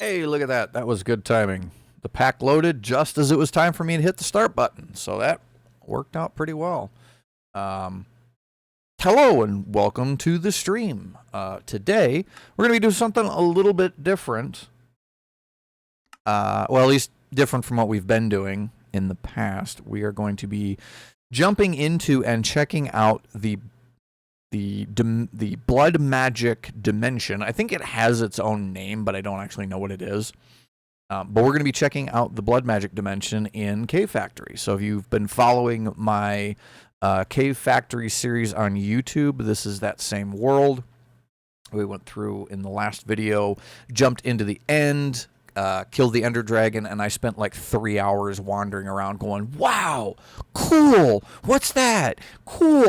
Hey, look at that. That was good timing. The pack loaded just as it was time for me to hit the start button. So that worked out pretty well. Hello and welcome to the stream. Today, we're going to be doing something a little bit different. Well, at least different from what we've been doing in the past. We are going to be jumping into and checking out the blood magic dimension. I think it has its own name, but I don't actually know what it is. But we're going to be checking out the blood magic dimension in Cave Factory. So if you've been following my Cave Factory series on YouTube, this is that same world. We went through in the last video, jumped into the end, killed the Ender Dragon, and I spent like 3 hours wandering around going, wow, cool, what's that? Cool.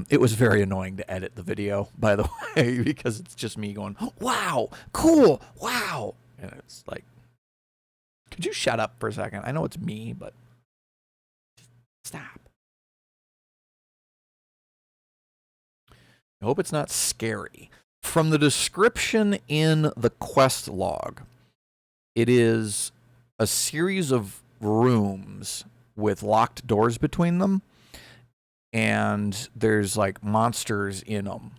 It was very annoying to edit the video, by the way, because it's just me going, wow, cool, wow. And it's like, could you shut up for a second? I know it's me, but stop. I hope it's not scary. From the description in the quest log, it is a series of rooms with locked doors between them. And there's like monsters in them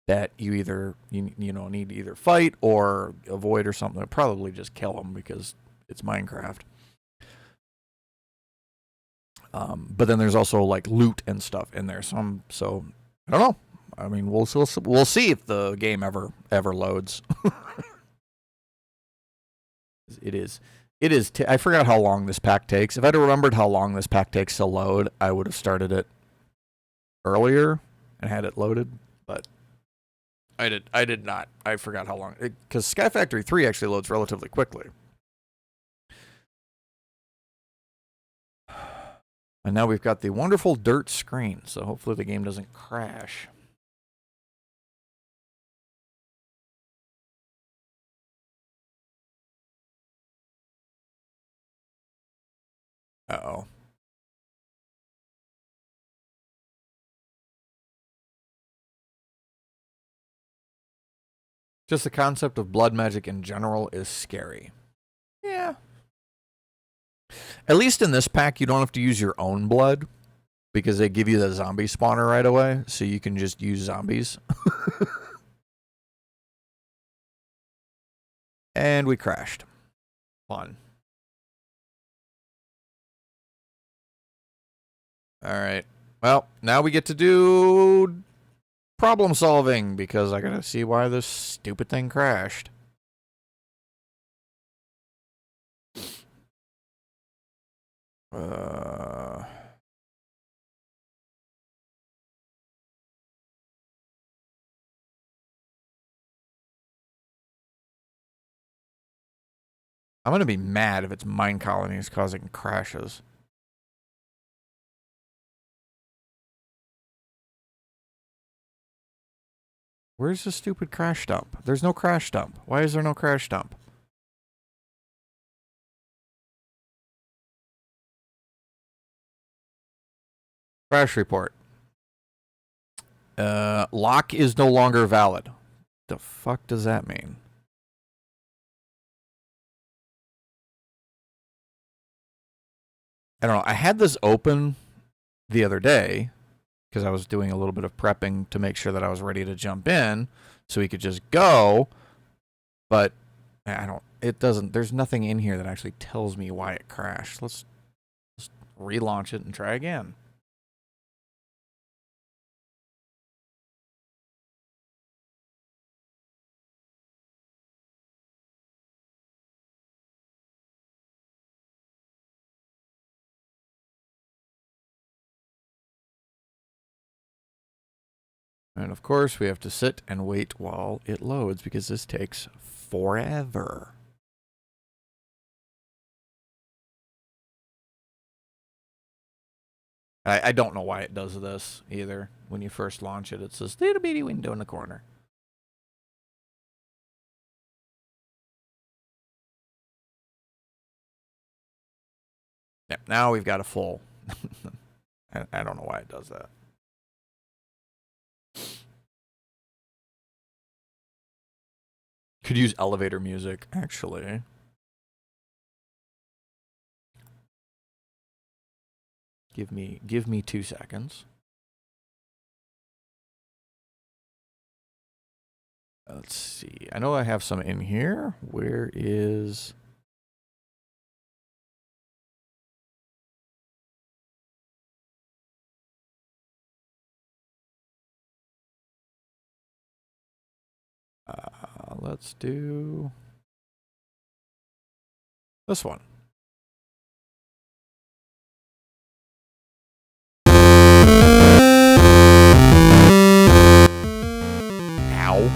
that you either need to either fight or avoid or something. I'll probably just kill them because it's Minecraft. But then there's also like loot and stuff in there. So I don't know. I mean, we'll see if the game ever loads. It is. I forgot how long this pack takes. If I'd have remembered how long this pack takes to load, I would have started it earlier and had it loaded. But I did not. I forgot how long. Because Sky Factory 3 actually loads relatively quickly. And now we've got the wonderful dirt screen. So hopefully the game doesn't crash. Uh-oh. Just the concept of blood magic in general is scary. Yeah. At least in this pack, you don't have to use your own blood because they give you the zombie spawner right away, so you can just use zombies. And we crashed. Fun. Alright. Well, now we get to do problem solving because I gotta see why this stupid thing crashed. I'm gonna be mad if it's mine colonies causing crashes. Where's the stupid crash dump? There's no crash dump. Why is there no crash dump? Crash report. Lock is no longer valid. The fuck does that mean? I don't know. I had this open the other day because I was doing a little bit of prepping to make sure that I was ready to jump in so we could just go. But it doesn't, there's nothing in here that actually tells me why it crashed. Let's relaunch it and try again. And of course, we have to sit and wait while it loads because this takes forever. I don't know why it does this either. When you first launch it, it says little bitty window in the corner. Yep, now we've got a full. I don't know why it does that. Could use elevator music, actually. Give me 2 seconds. Let's see. I know I have some in here. Where is... let's do this one. Ow.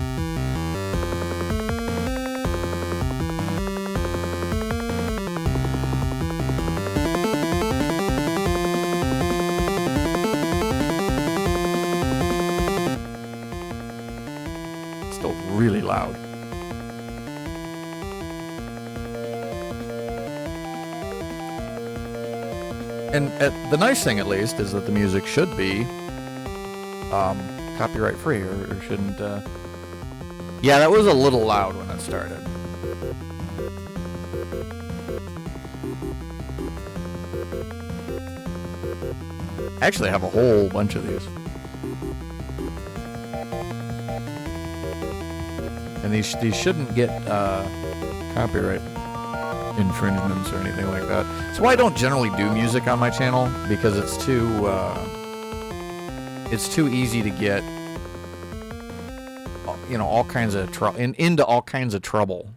Still really loud. And the nice thing, at least, is that the music should be copyright free, or shouldn't. Yeah, that was a little loud when it started. Actually, I have a whole bunch of these. And these shouldn't get copyright infringements or anything like that. That's why I don't generally do music on my channel, because it's too easy to get, you know, all kinds of into all kinds of trouble.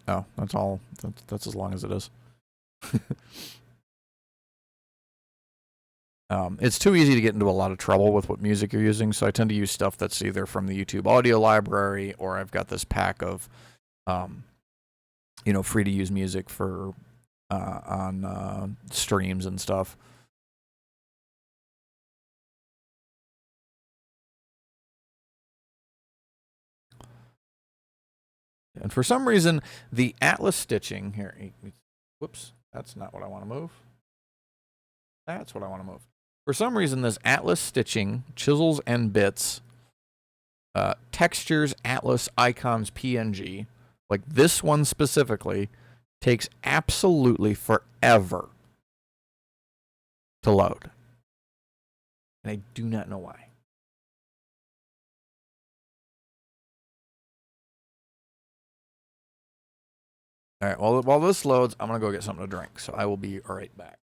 Oh, that's all. That's as long as it is. It's too easy to get into a lot of trouble with what music you're using, so I tend to use stuff that's either from the YouTube audio library, or I've got this pack of, you know, free to use music for on streams and stuff. And for some reason, the Atlas stitching here. Whoops, that's not what I want to move. That's what I want to move. For some reason, this Atlas stitching, chisels and bits, textures, Atlas, icons, PNG, like this one specifically, takes absolutely forever to load. And I do not know why. All right, well, while this loads, I'm going to go get something to drink, so I will be right back.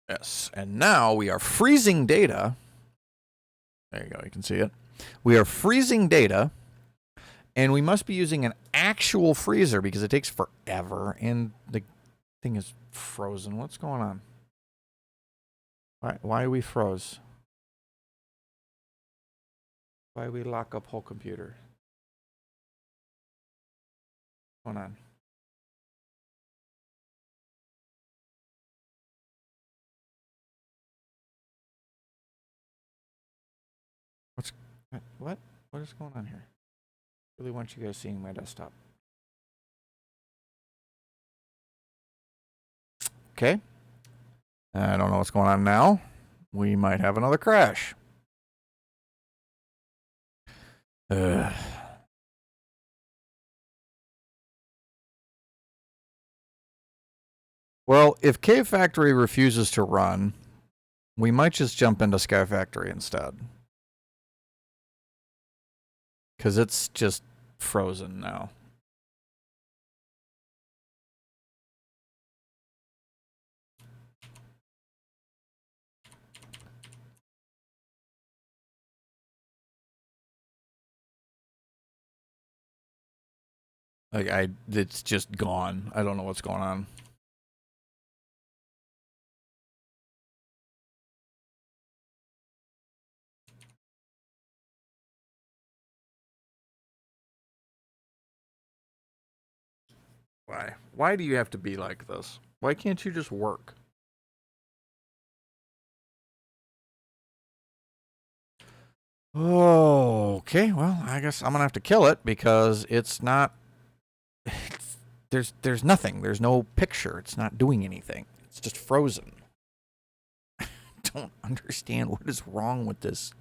Yes, and now we are freezing data. There you go, you can see it. We are freezing data, and we must be using an actual freezer because it takes forever, and the thing is frozen. What's going on? Why are we froze? Why we lock up whole computer? What's going on? What? What is going on here? I really want you guys seeing my desktop. Okay. I don't know what's going on now. We might have another crash. Well, if Cave Factory refuses to run, we might just jump into Sky Factory instead. Because it's just frozen now. Like it's just gone. I don't know what's going on. Why? Why do you have to be like this? Why can't you just work? Oh, okay. Well, I guess I'm gonna have to kill it because it's not. There's nothing. There's no picture. It's not doing anything. It's just frozen. I don't understand what is wrong with this.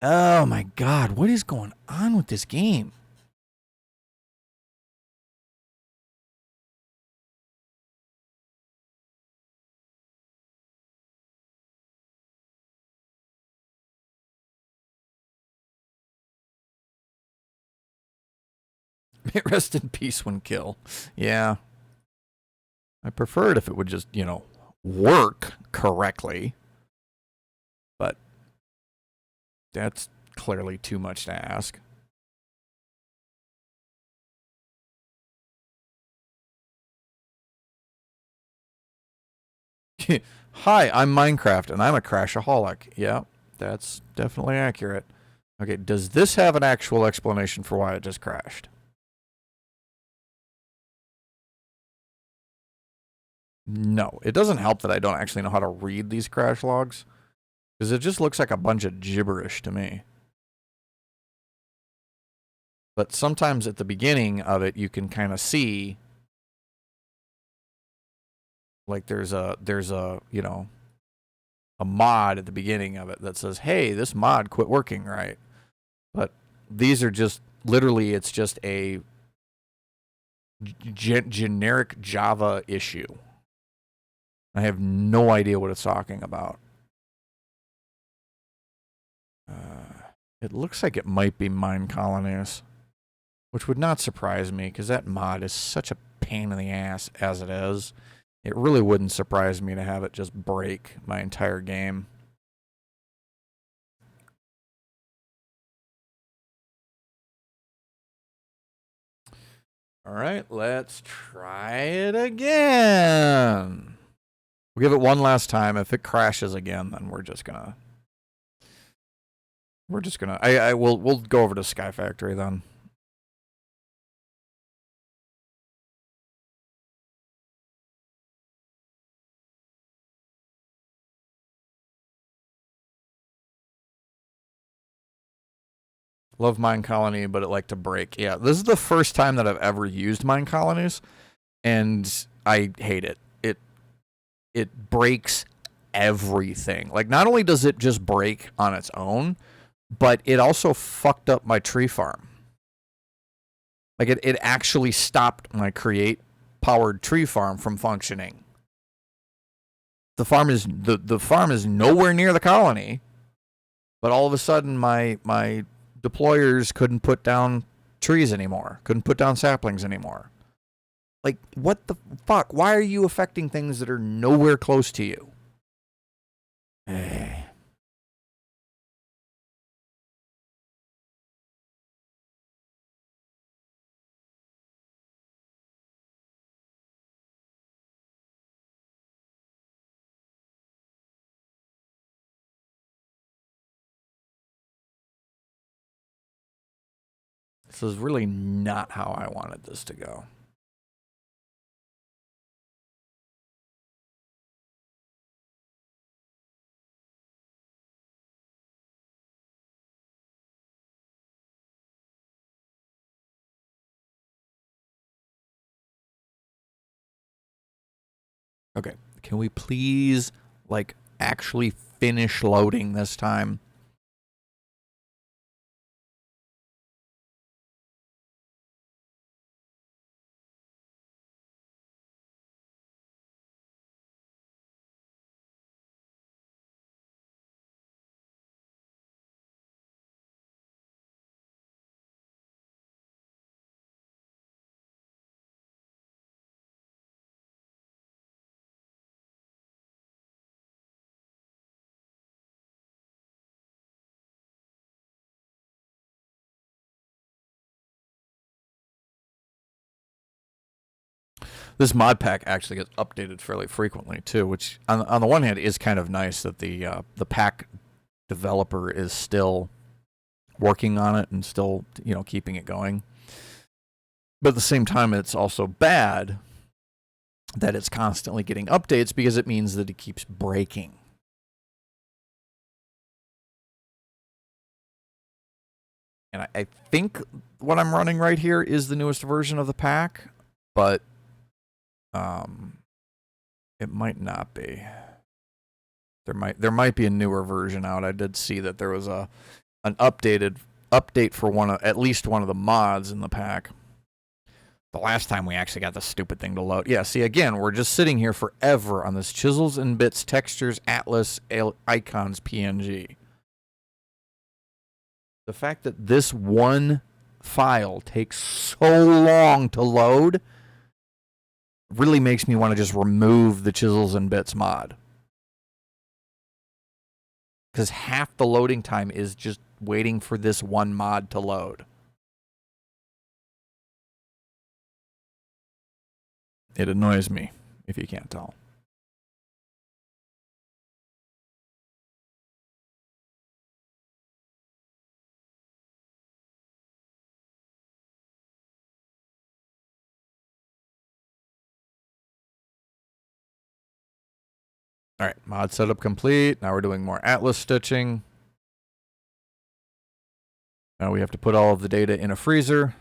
Oh my god, what is going on with this game? Rest in peace when kill. Yeah. I prefer it if it would just, work correctly. But that's clearly too much to ask. Hi, I'm Minecraft and I'm a crashaholic. Yeah, that's definitely accurate. Okay, does this have an actual explanation for why it just crashed? No, it doesn't help that I don't actually know how to read these crash logs, because it just looks like a bunch of gibberish to me. But sometimes at the beginning of it, you can kind of see, like there's a a mod at the beginning of it that says, "Hey, this mod quit working right." But these are just literally, it's just a generic Java issue. I have no idea what it's talking about. It looks like it might be mine colonies, which would not surprise me because that mod is such a pain in the ass as it is. It really wouldn't surprise me to have it just break my entire game. All right, let's try it again. We'll give it one last time. If it crashes again, then we'll go over to Sky Factory then. Love Mine Colony, but it like to break. Yeah, this is the first time that I've ever used Mine Colonies, and I hate it. It breaks everything. Like, not only does it just break on its own, but it also fucked up my tree farm. Like, it actually stopped my create powered tree farm from functioning. The farm is nowhere near the colony, but all of a sudden my deployers couldn't put down trees anymore, couldn't put down saplings anymore. Like, what the fuck? Why are you affecting things that are nowhere close to you? This is really not how I wanted this to go. Okay, can we please, like, actually finish loading this time? This mod pack actually gets updated fairly frequently too, which on the one hand is kind of nice that the pack developer is still working on it and still, you know, keeping it going. But at the same time, it's also bad that it's constantly getting updates because it means that it keeps breaking. And I think what I'm running right here is the newest version of the pack, but it might not be. There might be a newer version out. I did see that there was an update for at least one of the mods in the pack. The last time we actually got the stupid thing to load. Yeah, see, again, we're just sitting here forever on this Chisels and Bits Textures Atlas Icons PNG. The fact that this one file takes so long to load really makes me want to just remove the Chisels and Bits mod. Because half the loading time is just waiting for this one mod to load. It annoys me, if you can't tell. All right, mod setup complete. Now we're doing more Atlas stitching. Now we have to put all of the data in a freezer.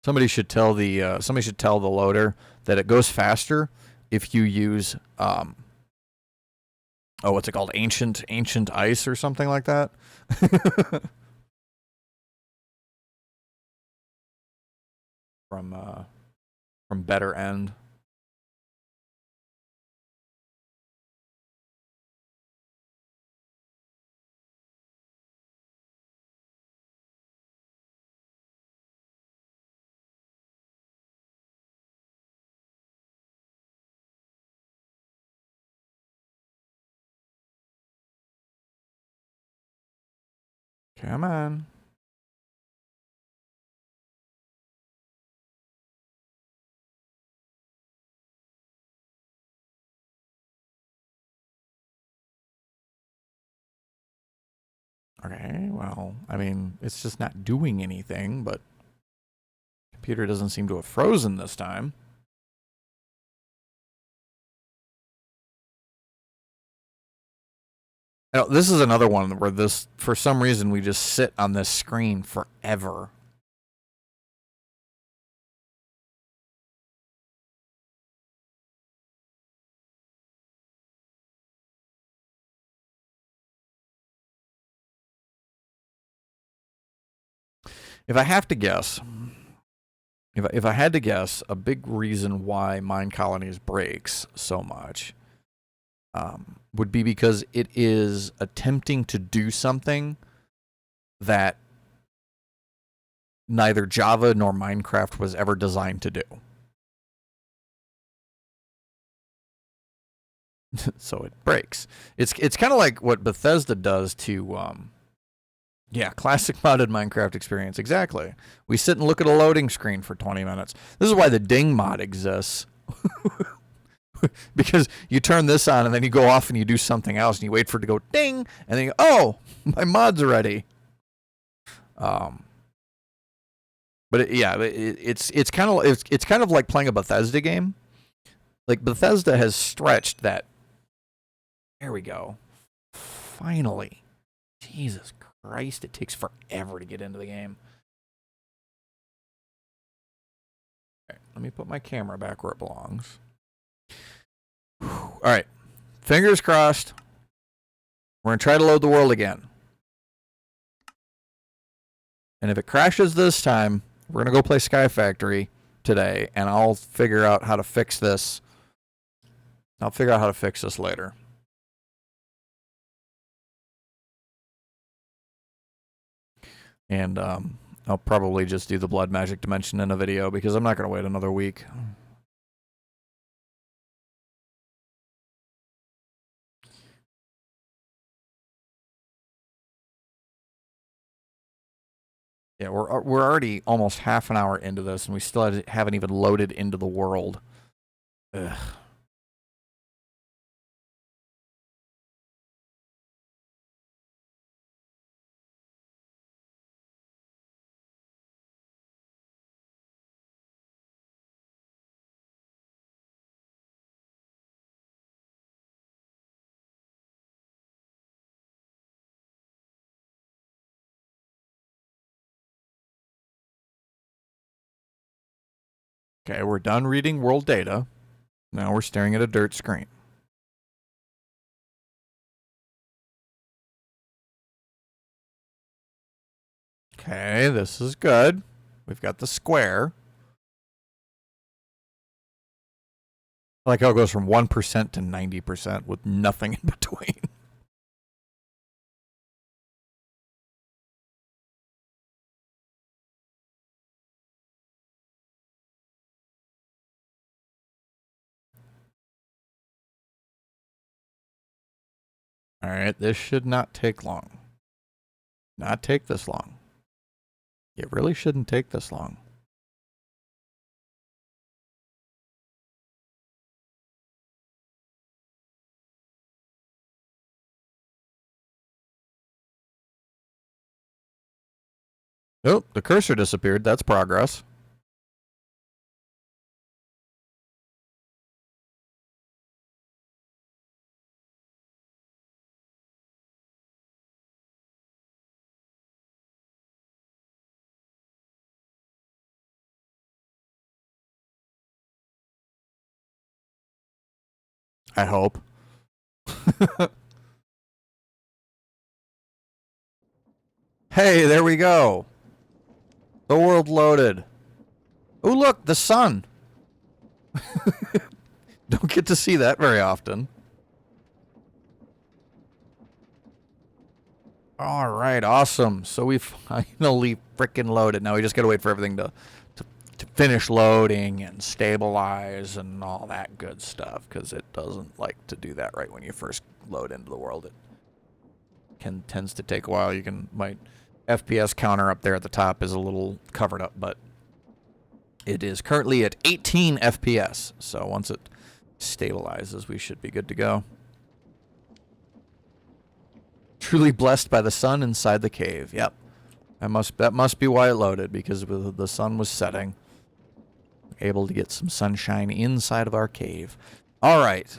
Somebody should tell the loader that it goes faster if you use what's it called? Ancient ice or something like that. From Better End. Come on. Okay, well, I mean, it's just not doing anything, but the computer doesn't seem to have frozen this time. Now, this is another one where for some reason, we just sit on this screen forever. If I have to guess, if I had to guess, a big reason why Mine Colonies breaks so much would be because it is attempting to do something that neither Java nor Minecraft was ever designed to do. So it breaks. It's kind of like what Bethesda does to classic modded Minecraft experience. Exactly. We sit and look at a loading screen for 20 minutes. This is why the ding mod exists. Because you turn this on and then you go off and you do something else and you wait for it to go ding and then you go, oh, my mod's ready. But it's kind of like playing a Bethesda game. Like Bethesda has stretched that. There we go. Finally. Jesus Christ, it takes forever to get into the game. Okay, let me put my camera back where it belongs. All right. Fingers crossed. We're going to try to load the world again. And if it crashes this time, we're going to go play Sky Factory today, and I'll figure out how to fix this. I'll figure out how to fix this later. And I'll probably just do the Blood Magic Dimension in a video because I'm not going to wait another week. Yeah, we're already almost half an hour into this, and we still haven't even loaded into the world. Ugh. Okay, we're done reading world data. Now we're staring at a dirt screen. Okay, this is good. We've got the square. I like how it goes from 1% to 90% with nothing in between. All right, this should not take long. Not take this long. It really shouldn't take this long. Oh, the cursor disappeared. That's progress. I hope. Hey, there we go. The world loaded. Oh, look, the sun. Don't get to see that very often. All right, awesome. So we finally freaking loaded. Now we just got to wait for everything to finish loading and stabilize and all that good stuff, because it doesn't like to do that right when you first load into the world. It tends to take a while. My FPS counter up there at the top is a little covered up, but it is currently at 18 FPS. So once it stabilizes, we should be good to go. Truly blessed by the sun inside the cave. Yep. That must be why it loaded, because the sun was setting. Able to get some sunshine inside of our cave. All right.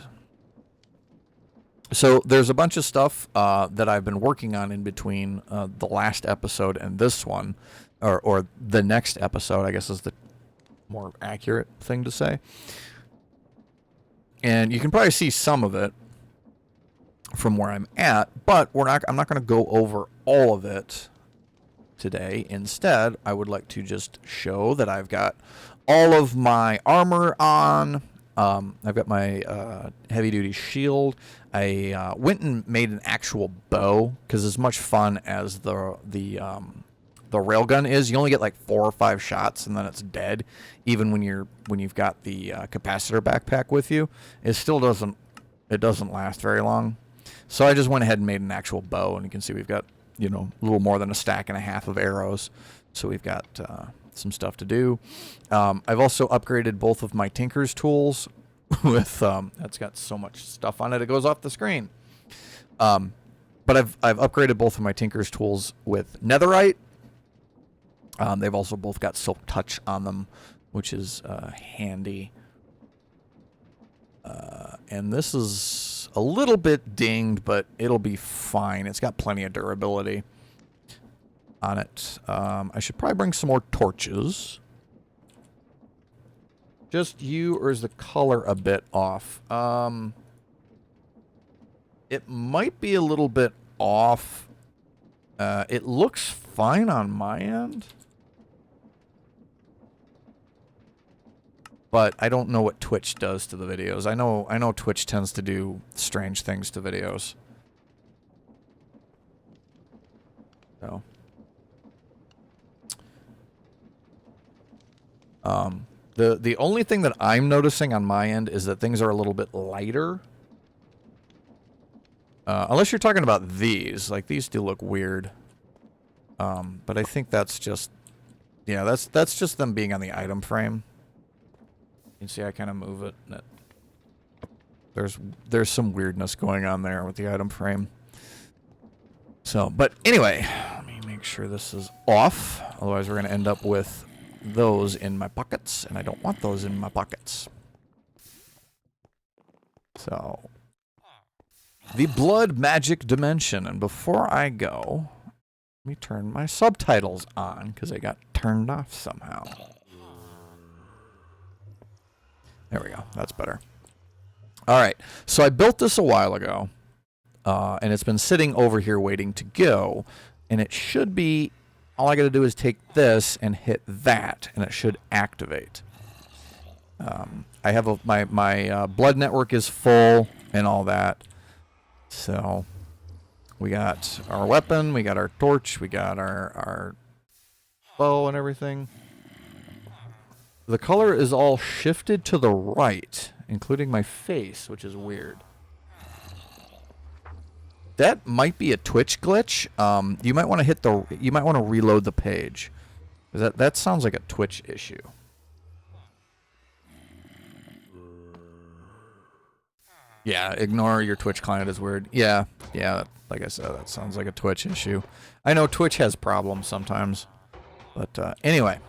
So there's a bunch of stuff that I've been working on in between the last episode and this one, or the next episode, I guess is the more accurate thing to say. And you can probably see some of it from where I'm at, but I'm not going to go over all of it today. Instead, I would like to just show that I've got all of my armor on. I've got my heavy-duty shield. I went and made an actual bow, because as much fun as the railgun is, you only get like 4 or 5 shots and then it's dead. Even when you've got the capacitor backpack with you, it still doesn't last very long. So I just went ahead and made an actual bow, and you can see we've got a little more than a stack and a half of arrows. So we've got some stuff to do. I've also upgraded both of my Tinker's tools with that's got so much stuff on it goes off the screen. But I've upgraded both of my Tinker's tools with netherite. They've also both got silk touch on them, which is handy. And this is a little bit dinged, but it'll be fine. It's got plenty of durability on it. I should probably bring some more torches. Just you, or is the color a bit off? It might be a little bit off. It looks fine on my end. But I don't know what Twitch does to the videos. I know Twitch tends to do strange things to videos. So. The only thing that I'm noticing on my end is that things are a little bit lighter. Unless you're talking about these. Like, these do look weird. But I think that's just, yeah, that's just them being on the item frame. You can see I kind of move it. And there's some weirdness going on there with the item frame. So, but anyway, let me make sure this is off. Otherwise, we're going to end up with those in my pockets, and I don't want those in my pockets. So, the blood magic dimension. And before I go, let me turn my subtitles on because they got turned off somehow. There we go. That's better. All right. So I built this a while ago, and it's been sitting over here waiting to go. And it should be, all I got to do is take this and hit that, and it should activate. I have my blood network is full and all that. So we got our weapon, we got our torch, we got our bow and everything. The color is all shifted to the right, including my face, which is weird. That might be a Twitch glitch. You might want to you might want to reload the page. That sounds like a Twitch issue. Yeah, ignore your Twitch client is weird. Yeah, like I said, that sounds like a Twitch issue. I know Twitch has problems sometimes. But anyway.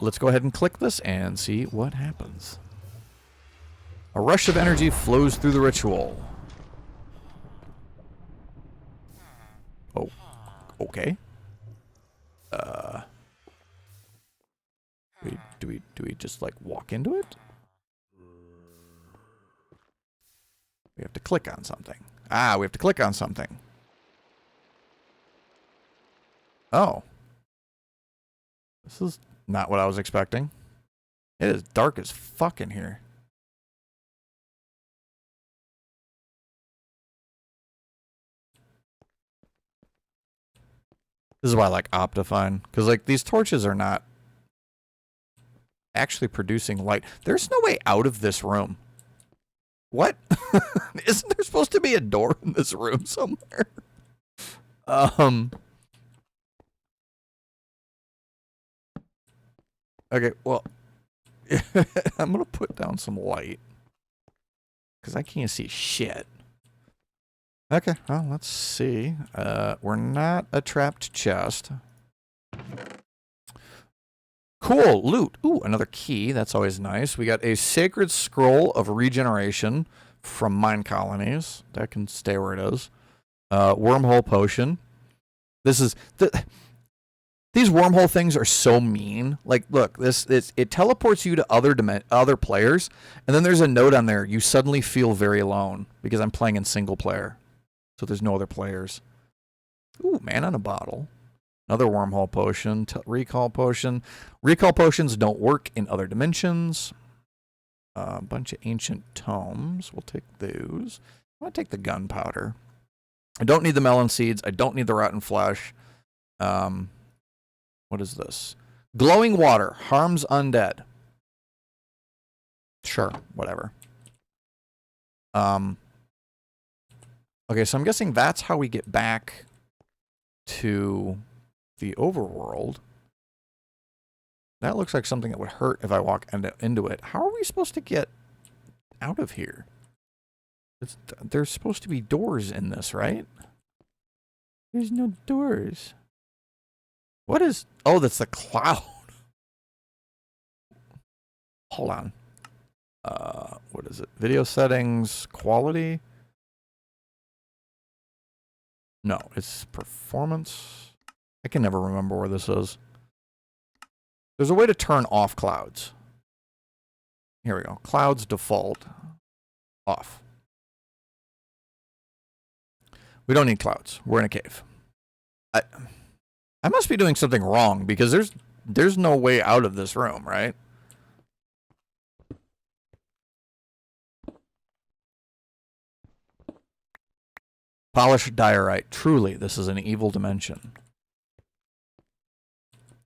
Let's go ahead and click this and see what happens. A rush of energy flows through the ritual. Oh, okay. Do we just like walk into it? We have to click on something. Ah, we have to click on something. Oh. This is not what I was expecting. It is dark as fuck in here. This is why I like Optifine. Because, like, these torches are not actually producing light. There's no way out of this room. What? Isn't there supposed to be a door in this room somewhere? Okay, well, I'm going to put down some light. Because I can't see shit. Okay, well, let's see. We're not a trapped chest. Cool, loot. Ooh, another key. That's always nice. We got a sacred scroll of regeneration from mine colonies. That can stay where it is. Wormhole potion. This is... These wormhole things are so mean. Like, look, it teleports you to other players, and then there's a note on there. You suddenly feel very alone because I'm playing in single player, so there's no other players. Ooh, man on a bottle. Another wormhole potion. Recall potion. Recall potions don't work in other dimensions. A bunch of ancient tomes. We'll take those. I'm gonna take the gunpowder. I don't need the melon seeds. I don't need the rotten flesh. What is this? Glowing water harms undead. Sure, whatever. Okay, so I'm guessing that's how we get back to the overworld. That looks like something that would hurt if I walk into it. How are we supposed to get out of here? There's supposed to be doors in this, right? There's no doors. What is... Oh, that's the cloud. Hold on. What is it? Video settings, quality? No, it's performance. I can never remember where this is. There's a way to turn off clouds. Here we go. Clouds default. Off. We don't need clouds. We're in a cave. I must be doing something wrong because there's no way out of this room, right? Polished diorite. Truly, this is an evil dimension.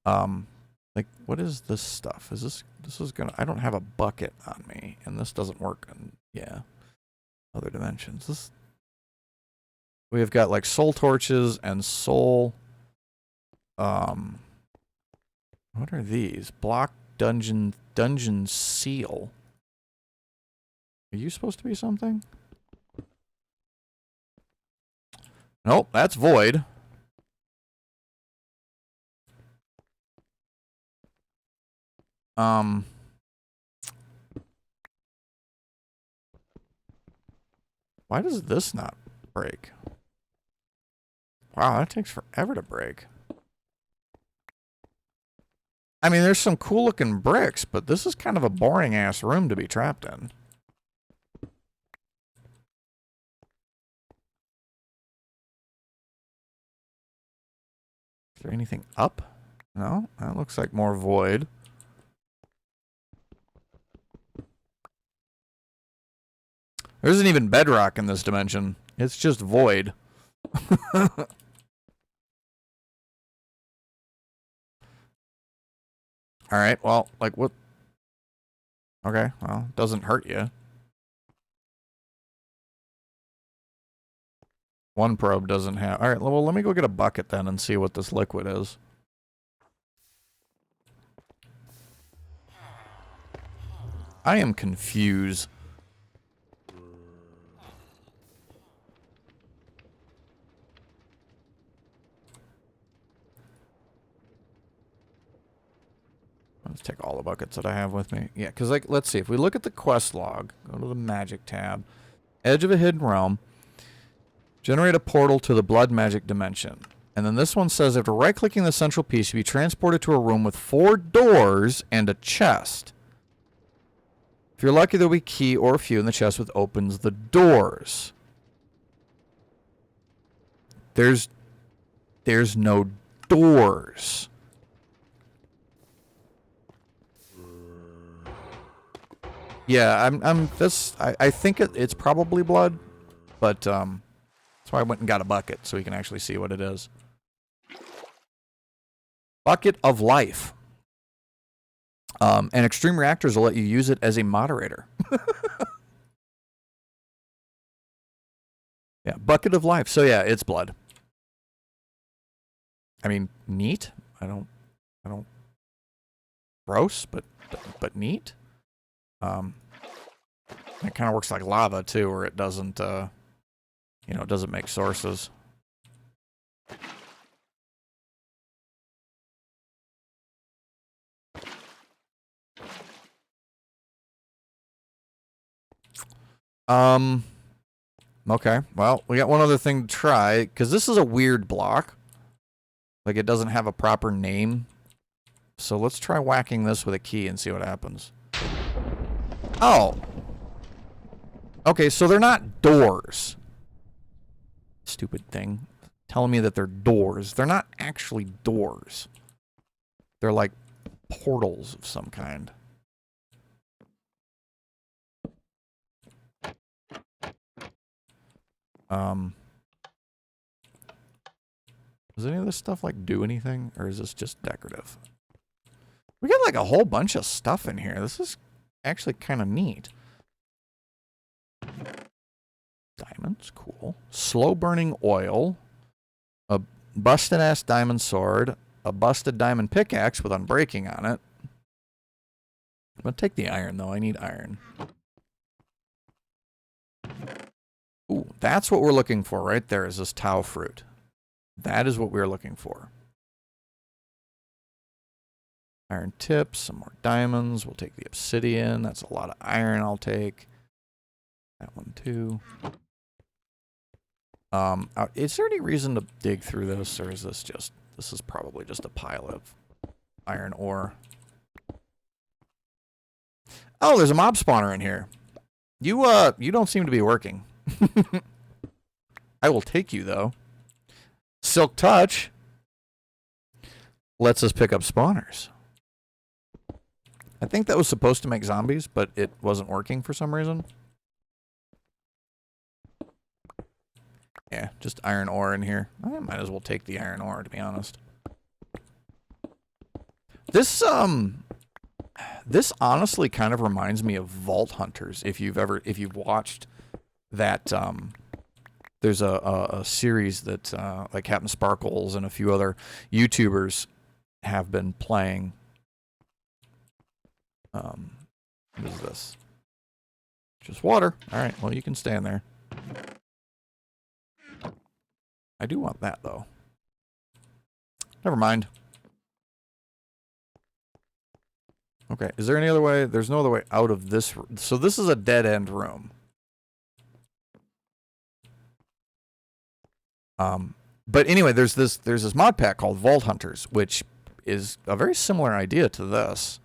Like, what is this stuff? Is this is gonna... I don't have a bucket on me, and this doesn't work in, yeah, other dimensions. we've got like soul torches and soul. What are these? Block dungeon seal. Are you supposed to be something? Nope, that's void. Why does this not break? Wow, that takes forever to break. I mean, there's some cool looking bricks, but this is kind of a boring ass room to be trapped in. Is there anything up? No, that looks like more void. There isn't even bedrock in this dimension. It's just void. Alright, well, like what? Okay, well, doesn't hurt you. One probe doesn't have... Alright, well, let me go get a bucket then and see what this liquid is. I am confused. Let's take all the buckets that I have with me. Yeah, because, like, let's see. If we look at the quest log, go to the magic tab, edge of a hidden realm, generate a portal to the blood magic dimension. And then this one says, after right-clicking the central piece, you be transported to a room with 4 doors and a chest. If you're lucky, there'll be a key or a few in the chest which opens the doors. There's no doors. Yeah, I think it's probably blood, but that's why I went and got a bucket so we can actually see what it is. Bucket of life. And extreme reactors will let you use it as a moderator. Yeah, bucket of life. So yeah, it's blood. I mean, neat. I don't gross, but neat. It kind of works like lava too, where it doesn't it doesn't make sources. Okay, well, we got one other thing to try, because this is a weird block. Like, it doesn't have a proper name. So let's try whacking this with a key and see what happens. Oh! Okay, so they're not doors. Stupid thing. Telling me that they're doors. They're not actually doors. They're like portals of some kind. Does any of this stuff like do anything, or is this just decorative? We got like a whole bunch of stuff in here. This is actually kind of neat. Diamonds, cool. Slow burning oil. A busted ass diamond sword. A busted diamond pickaxe with unbreaking on it. I'm gonna take the iron though. I need iron. Ooh, that's what we're looking for right there, is this tau fruit. That is what we're looking for. Iron tips, some more diamonds. We'll take the obsidian. That's a lot of iron I'll take. That one too. Is there any reason to dig through this, or is this is probably just a pile of iron ore? Oh, there's a mob spawner in here. You don't seem to be working. I will take you though. Silk Touch lets us pick up spawners. I think that was supposed to make zombies, but it wasn't working for some reason. Yeah, just iron ore in here. I might as well take the iron ore, to be honest. This honestly kind of reminds me of Vault Hunters. If you've watched that, there's a series that like Captain Sparkles and a few other YouTubers have been playing. What is this? Just water. All right. Well, you can stand there. I do want that though. Never mind. Okay. Is there any other way? There's no other way out of this. So this is a dead end room. But anyway, there's this mod pack called Vault Hunters, which is a very similar idea to this.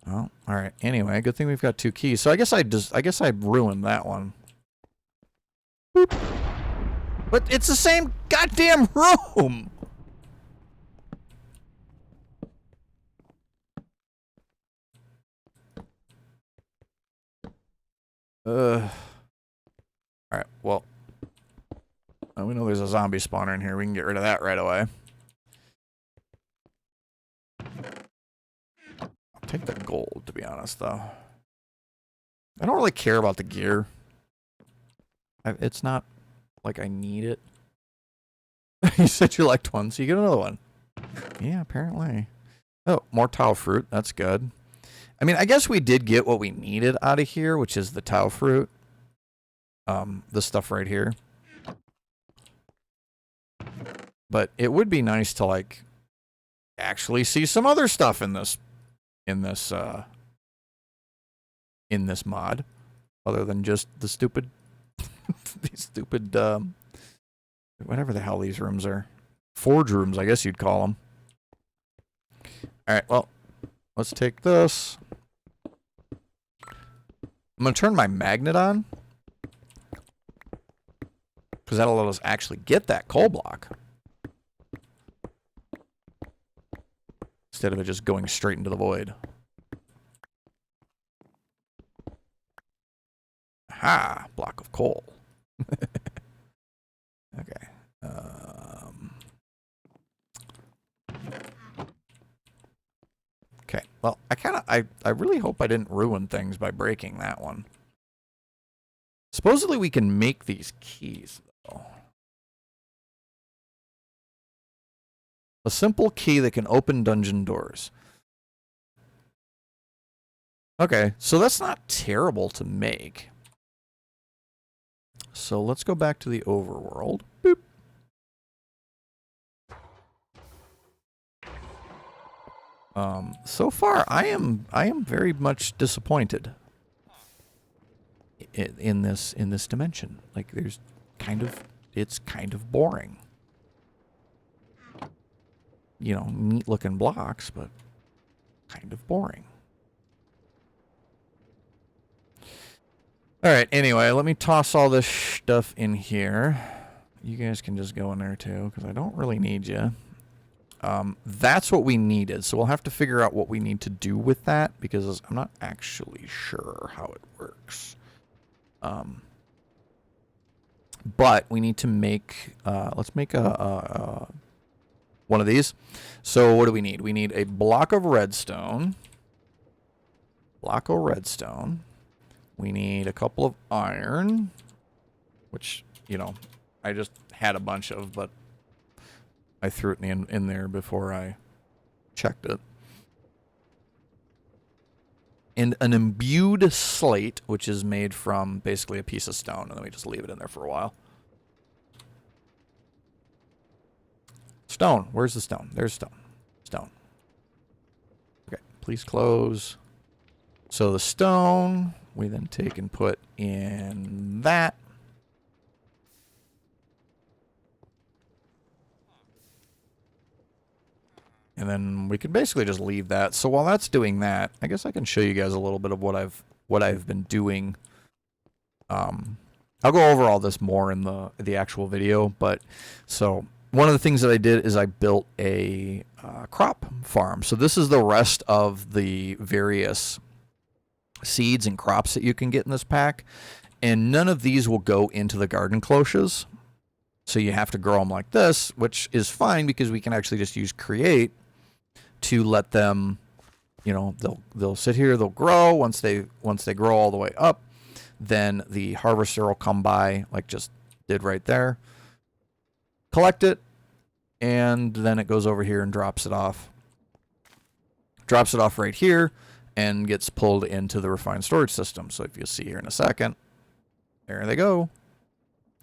Oh, all right. Anyway, good thing we've got 2 keys. So I guess I ruined that one. Boop. But it's the same goddamn room. All right. Well, we know there's a zombie spawner in here. We can get rid of that right away. I'll take the gold, to be honest, though. I don't really care about the gear. It's not like I need it. You said you liked one, so you get another one. Yeah, apparently. Oh, more tau fruit. That's good. I mean, I guess we did get what we needed out of here, which is the tau fruit. This stuff right here. But it would be nice to, like, actually see some other stuff in this mod, other than just the stupid these stupid whatever the hell these rooms are. Forge rooms, I guess you'd call them. Alright, well, let's take this. I'm going to turn my magnet on, because that'll let us actually get that coal block, instead of it just going straight into the void. Aha! Block of coal. Okay. Okay. Well, I really hope I didn't ruin things by breaking that one. Supposedly we can make these keys, though. A simple key that can open dungeon doors. Okay, so that's not terrible to make. So let's go back to the overworld. Boop. So far I am very much disappointed in this dimension. Like it's kind of boring. You know, neat looking blocks, but kind of boring. All right, anyway, let me toss all this stuff in here. You guys can just go in there too, because I don't really need you. That's what we needed, so we'll have to figure out what we need to do with that, because I'm not actually sure how it works. But we need to make, let's make one of these. So what do we need? We need a block of redstone. Block of redstone. We need a couple of iron, which, you know, I just had a bunch of, but I threw it in there before I checked it. And an imbued slate, which is made from basically a piece of stone, and then we just leave it in there for a while. Stone. Where's the stone? There's stone. Stone. Okay, please close. So the stone, we then take and put in that. And then we could basically just leave that. So while that's doing that, I guess I can show you guys a little bit of what I've been doing. I'll go over all this more in the actual video, but so one of the things that I did is I built a crop farm. So this is the rest of the various seeds and crops that you can get in this pack, and none of these will go into the garden cloches. So you have to grow them like this, which is fine because we can actually just use create to let them, you know, they'll sit here, they'll grow. Once they grow all the way up, then the harvester will come by, like just did right there, collect it, and then it goes over here and drops it off. Drops it off right here and gets pulled into the refined storage system. So if you'll see here in a second, there they go.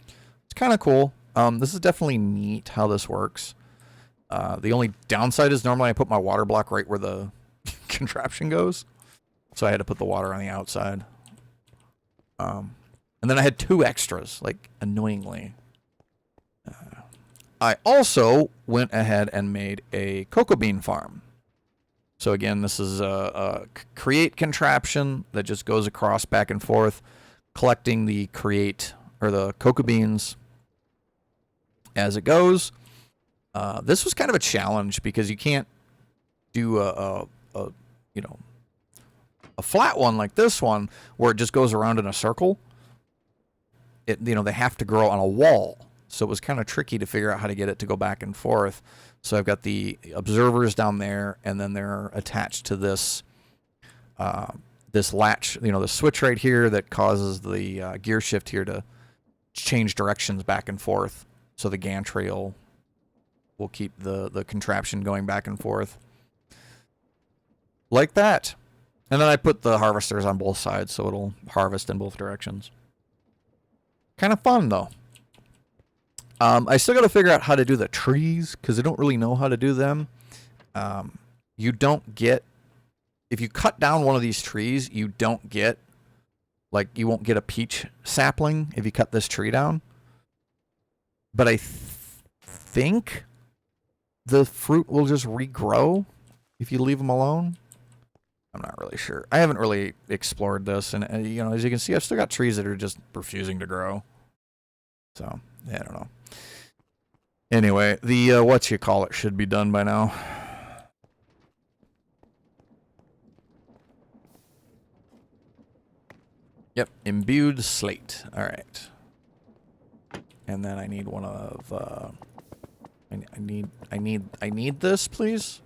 It's kind of cool. This is definitely neat how this works. The only downside is normally I put my water block right where the contraption goes. So I had to put the water on the outside. And then I had 2 extras, like, annoyingly. I also went ahead and made a cocoa bean farm. So again, this is a create contraption that just goes across back and forth, collecting the cocoa beans as it goes. This was kind of a challenge because you can't do a flat one like this one where it just goes around in a circle. They have to grow on a wall. So it was kind of tricky to figure out how to get it to go back and forth. So I've got the observers down there, and then they're attached to this this latch, the switch right here that causes the gear shift here to change directions back and forth. So the gantry will keep the contraption going back and forth. Like that. And then I put the harvesters on both sides so it'll harvest in both directions. Kind of fun, though. I still got to figure out how to do the trees because I don't really know how to do them. You don't get... If you cut down one of these trees, you don't get... Like, you won't get a peach sapling if you cut this tree down. But I think the fruit will just regrow if you leave them alone. I'm not really sure. I haven't really explored this. And, as you can see, I've still got trees that are just refusing to grow. So, yeah, I don't know. Anyway, the whatchamacallit should be done by now. Yep, imbued slate. All right. And then I need one of I need this, please.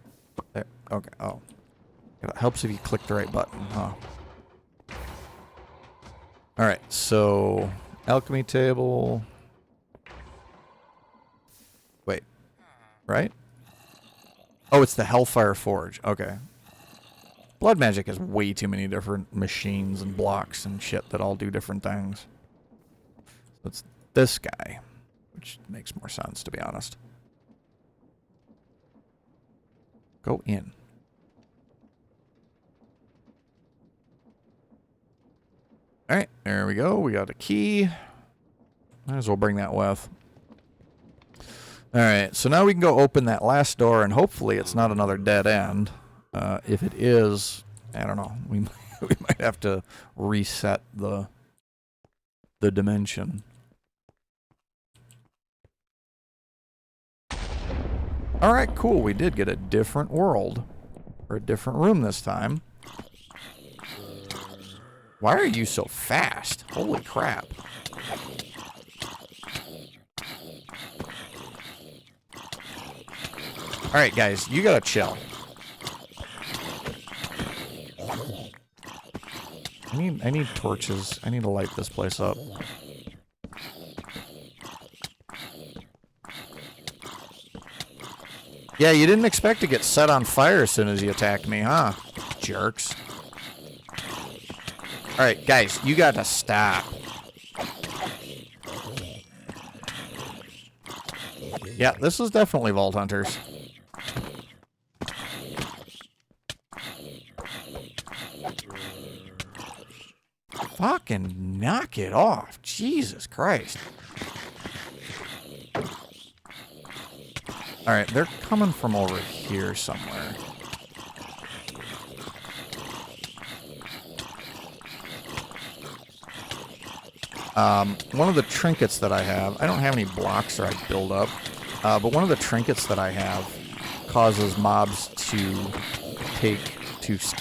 There. Okay. Oh. It helps if you click the right button, huh? All right. So, alchemy table. Wait. Right? Oh, it's the Hellfire Forge. Okay. Blood magic has way too many different machines and blocks and shit that all do different things. So it's this guy, which makes more sense, to be honest. Go in. Alright, there we go. We got a key. Might as well bring that with. Alright, so now we can go open that last door, and hopefully it's not another dead end. If it is, I don't know. We might have to reset the dimension. Alright, cool. We did get a different world. Or a different room this time. Why are you so fast? Holy crap. Alright, guys. You gotta chill. I need torches. I need to light this place up. Yeah, you didn't expect to get set on fire as soon as you attacked me, huh? Jerks. Alright, guys, you gotta stop. Yeah, this is definitely Vault Hunters. Fucking knock it off. Jesus Christ. Alright, they're coming from over here somewhere. One of the trinkets that I have, I don't have any blocks that I build up, but one of the trinkets that I have causes mobs to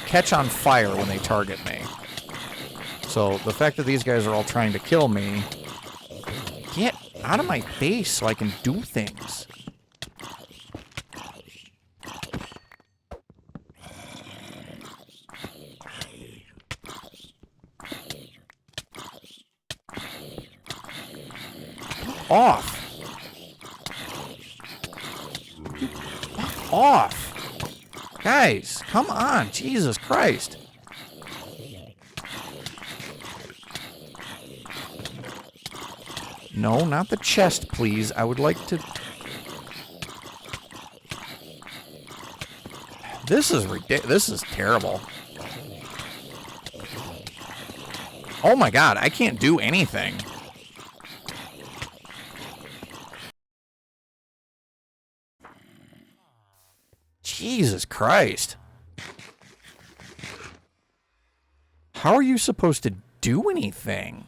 catch on fire when they target me. So the fact that these guys are all trying to kill me, get out of my base so I can do things. off. Fuck off. Guys, come on. Jesus Christ. No, not the chest, please. I would like to... This is ridiculous. This is terrible. Oh my god, I can't do anything. Jesus Christ. How are you supposed to do anything?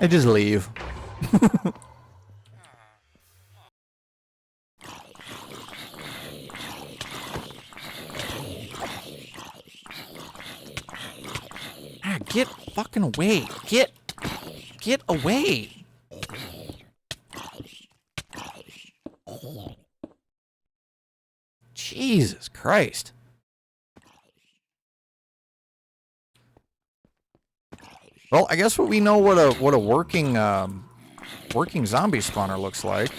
I just leave. Ah, get fucking away. Get away. Jesus Christ. Well, I guess we know what a working zombie spawner looks like.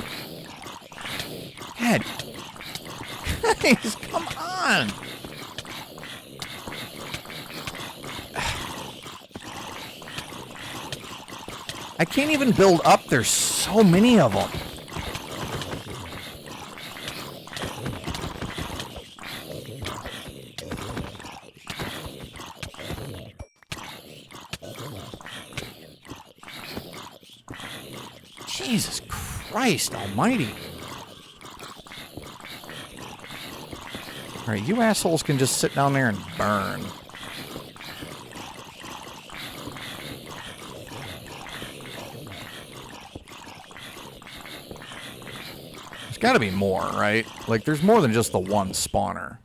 God, guys, come on! I can't even build up. There's so many of them. Jesus Christ almighty. Alright, you assholes can just sit down there and burn. There's gotta be more, right? Like, there's more than just the one spawner.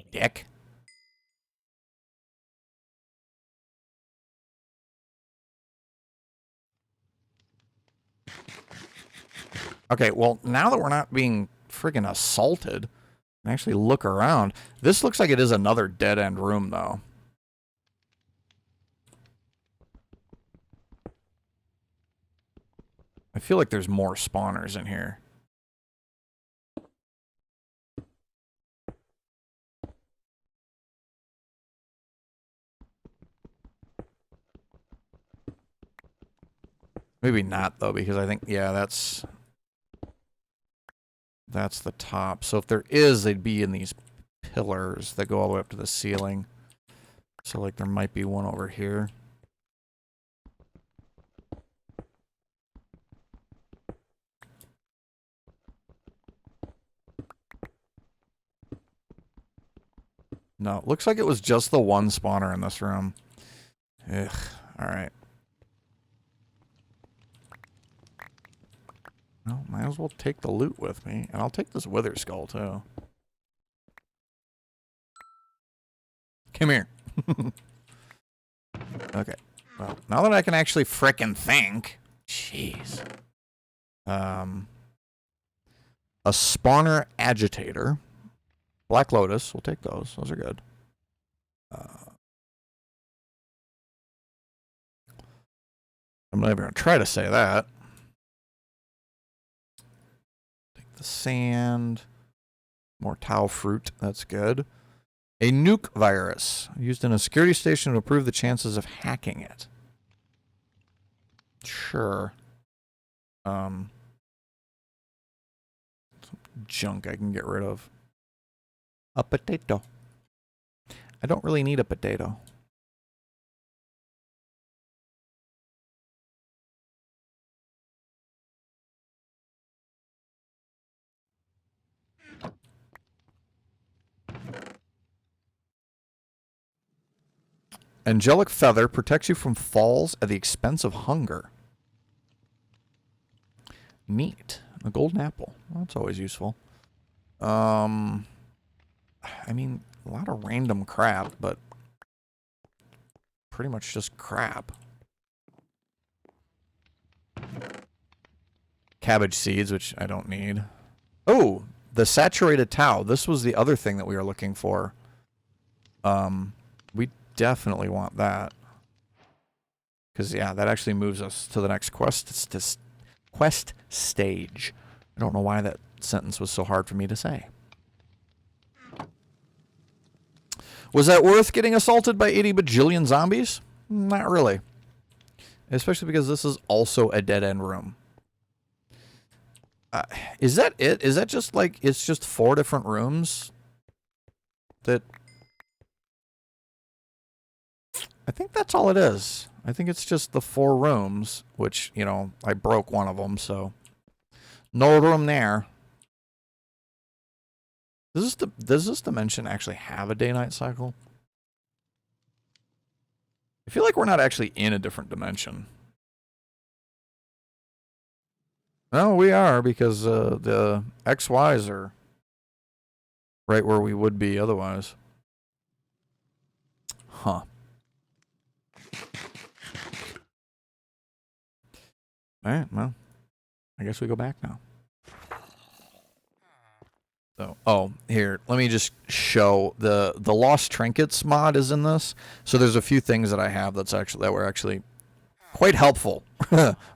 Dick. Okay, well, now that we're not being friggin' assaulted, and actually look around, this looks like it is another dead-end room, though. I feel like there's more spawners in here. Maybe not, though, because I think, yeah, that's the top. So if there is, they'd be in these pillars that go all the way up to the ceiling. So, like, there might be one over here. No, it looks like it was just the one spawner in this room. Ugh, alright. Well, might as well take the loot with me. And I'll take this wither skull, too. Come here. Okay. Well, now that I can actually frickin' think. Jeez. A spawner agitator. Black Lotus. We'll take those. Those are good. I'm not even going to try to say that. The sand, more tau fruit, that's good. A nuke virus, used in a security station to improve the chances of hacking it. Sure. Some junk I can get rid of. A potato. I don't really need a potato. Angelic Feather protects you from falls at the expense of hunger. Neat. A golden apple. Well, that's always useful. I mean, a lot of random crap, but pretty much just crap. Cabbage seeds, which I don't need. Oh, the saturated tau. This was the other thing that we were looking for. We definitely want that. Because, yeah, that actually moves us to the next quest stage. I don't know why that sentence was so hard for me to say. Was that worth getting assaulted by 80 bajillion zombies? Not really. Especially because this is also a dead-end room. Is that it? Is that just like, it's just 4 different rooms? That... I think that's all it is. I think it's just the 4 rooms, which, you know, I broke one of them, so... No room there. Does this dimension actually have a day-night cycle? I feel like we're not actually in a different dimension. No, we are, because the XYs are right where we would be otherwise. Huh. Alright, well, I guess we go back now. So, oh, here, let me just show the Lost Trinkets mod is in this. So there's a few things that I have that were actually quite helpful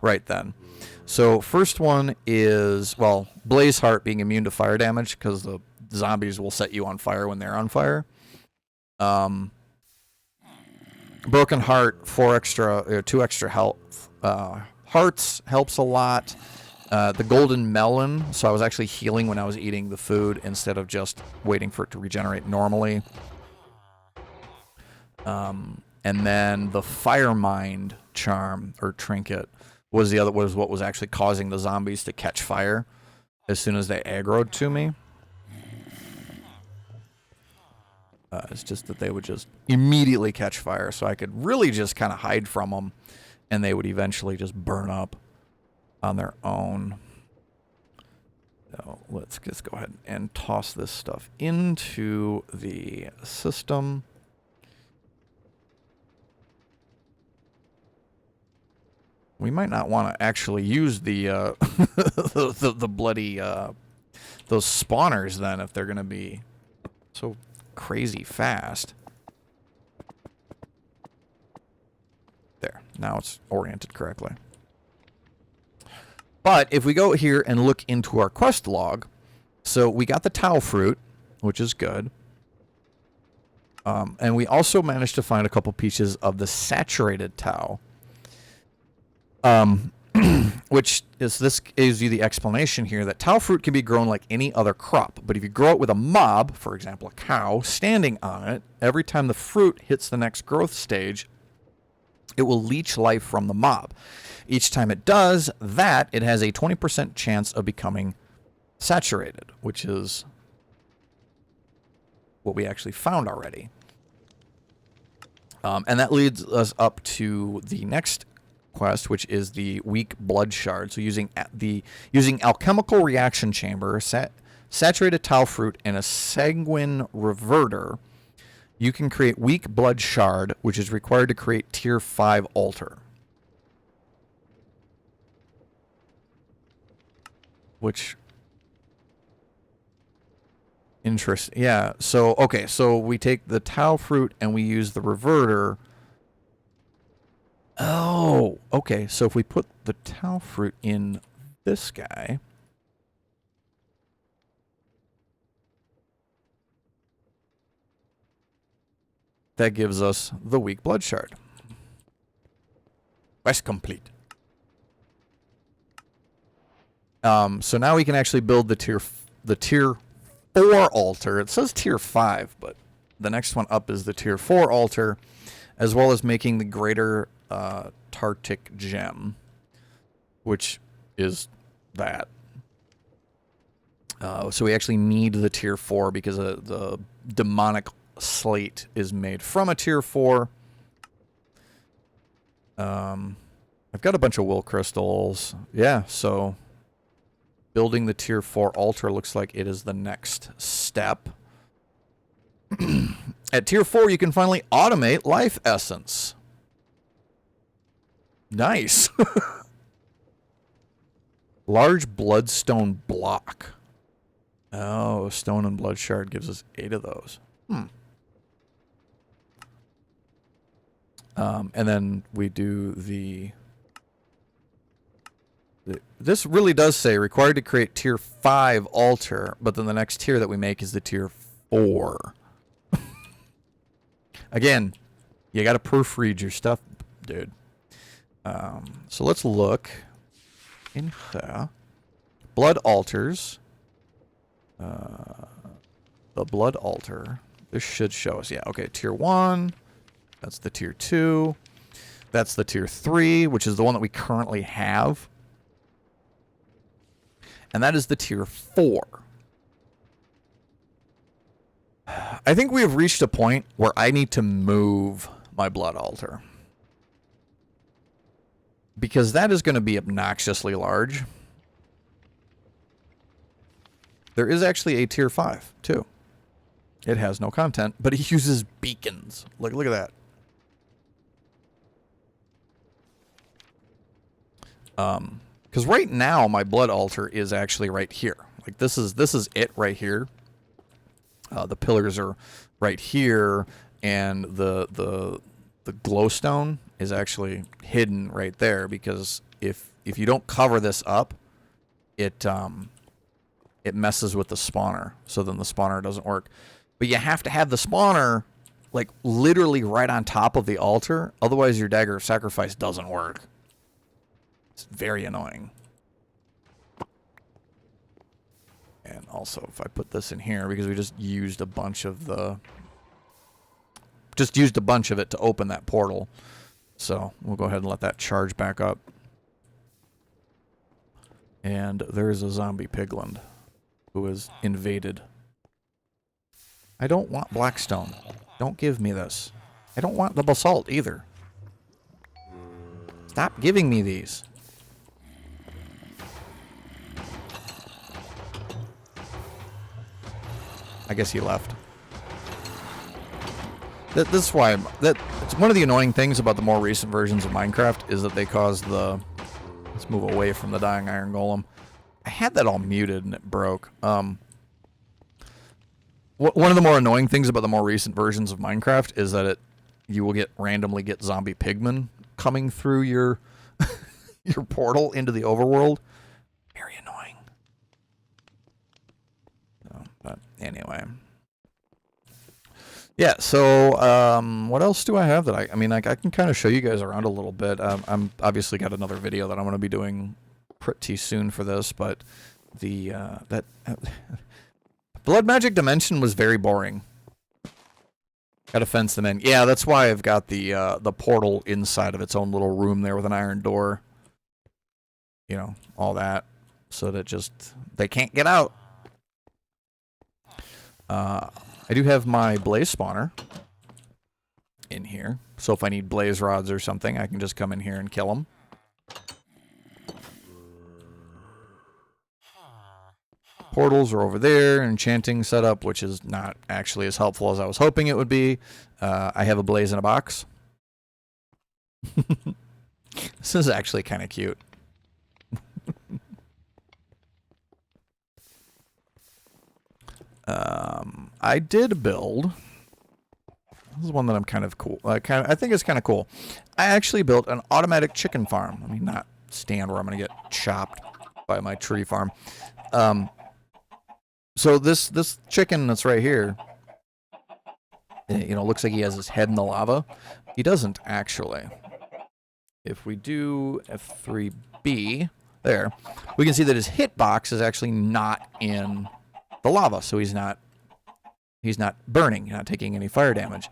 right then. So first one is, well, Blaze Heart being immune to fire damage because the zombies will set you on fire when they're on fire. Broken Heart, 2 extra health. Hearts helps a lot. The golden melon, so I was actually healing when I was eating the food instead of just waiting for it to regenerate normally. And then the Fire Mind charm or trinket was what was actually causing the zombies to catch fire as soon as they aggroed to me. It's just that they would just immediately catch fire, so I could really just kind of hide from them, and they would eventually just burn up on their own. So let's just go ahead and toss this stuff into the system. We might not want to actually use the the bloody those spawners then if they're going to be so crazy fast. There. Now it's oriented correctly. But if we go here and look into our quest log, so we got the tau fruit, which is good. And we also managed to find a couple pieces of the saturated tau. Which is, this gives you the explanation here that tau fruit can be grown like any other crop, but if you grow it with a mob, for example a cow, standing on it, every time the fruit hits the next growth stage, it will leech life from the mob. Each time it does that, it has a 20% chance of becoming saturated, which is what we actually found already. And that leads us up to the next quest, which is the weak blood shard. So using alchemical reaction chamber, saturated tau fruit, and a sanguine reverter, you can create weak blood shard, which is required to create tier 5 altar. Which, interesting. Yeah, so, okay, so we take the tau fruit and we use the reverter. Oh, okay, so if we put the tau fruit in this guy, that gives us the weak blood shard. Quest complete. So now we can actually build the tier 4 altar. It says tier 5, but the next one up is the tier 4 altar, as well as making the greater Tartic gem, which is that. So we actually need the tier 4 because the demonic slate is made from a tier 4. I've got a bunch of will crystals. Yeah, so building the tier 4 altar looks like it is the next step. At tier 4, you can finally automate life essence. Nice. Large bloodstone block. Oh, stone and blood shard gives us 8 of those. And then we do this really does say required to create tier 5 altar, but then the next tier that we make is the tier 4. Again, you got to proofread your stuff, dude. So let's look in here. Blood altars. The blood altar. This should show us. Yeah, okay, tier 1. That's the tier 2. That's the tier 3, which is the one that we currently have. And that is the tier 4. I think we have reached a point where I need to move my blood altar. Because that is going to be obnoxiously large. There is actually a tier 5, too. It has no content, but it uses beacons. Look at that. Because right now my blood altar is actually right here. Like this is it right here. The pillars are right here, and the glowstone is actually hidden right there, because if you don't cover this up, it messes with the spawner. So then the spawner doesn't work. But you have to have the spawner like literally right on top of the altar, otherwise your dagger of sacrifice doesn't work. It's very annoying. And also, if I put this in here, because we just used a bunch of it to open that portal. So we'll go ahead and let that charge back up. And there's a zombie piglin who is invaded. I don't want blackstone. Don't give me this. I don't want the basalt either. Stop giving me these. I guess he left. This is why it's one of the annoying things about the more recent versions of Minecraft is that they cause the... Let's move away from the dying iron golem. I had that all muted and it broke. One of the more annoying things about the more recent versions of Minecraft is that you will randomly get zombie pigmen coming through your your portal into the overworld. Very annoying. But anyway. Yeah, so what else do I have that I mean, I can kind of show you guys around a little bit. I'm obviously got another video that I'm going to be doing pretty soon for this, but that Blood Magic Dimension was very boring. Gotta fence them in. Yeah, that's why I've got the portal inside of its own little room there with an iron door. You know, all that. So that they can't get out. I do have my blaze spawner in here. So if I need blaze rods or something, I can just come in here and kill them. Portals are over there. Enchanting setup, which is not actually as helpful as I was hoping it would be. I have a blaze in a box. This is actually kind of cute. I did build. This is one that I'm kind of cool. I think it's kind of cool. I actually built an automatic chicken farm. I mean, not stand where I'm going to get chopped by my tree farm. So this chicken that's right here, you know, looks like he has his head in the lava. He doesn't actually. If we do F3B, there, we can see that his hitbox is actually not in the lava, so he's not burning, not taking any fire damage.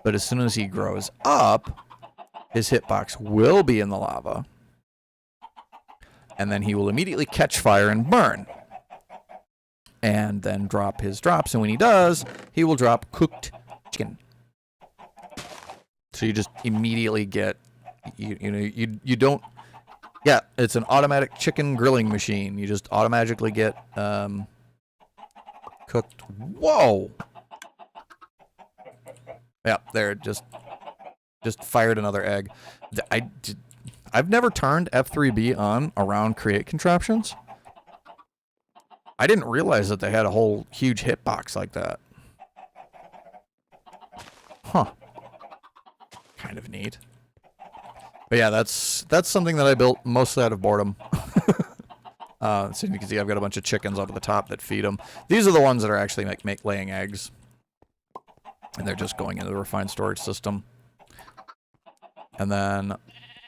But as soon as he grows up, his hitbox will be in the lava, and then he will immediately catch fire and burn, and then drop his drops. And when he does, he will drop cooked chicken. So you just immediately get, you don't. Yeah, It's an automatic chicken grilling machine. You just automatically get cooked. Whoa! Yeah, there, just fired another egg. I've never turned F3B on around create contraptions. I didn't realize that they had a whole huge hitbox like that. Huh. Kind of neat. But yeah, that's something that I built mostly out of boredom. So you can see I've got a bunch of chickens up at the top that feed them. These are the ones that are actually make laying eggs. And they're just going into the refined storage system. And then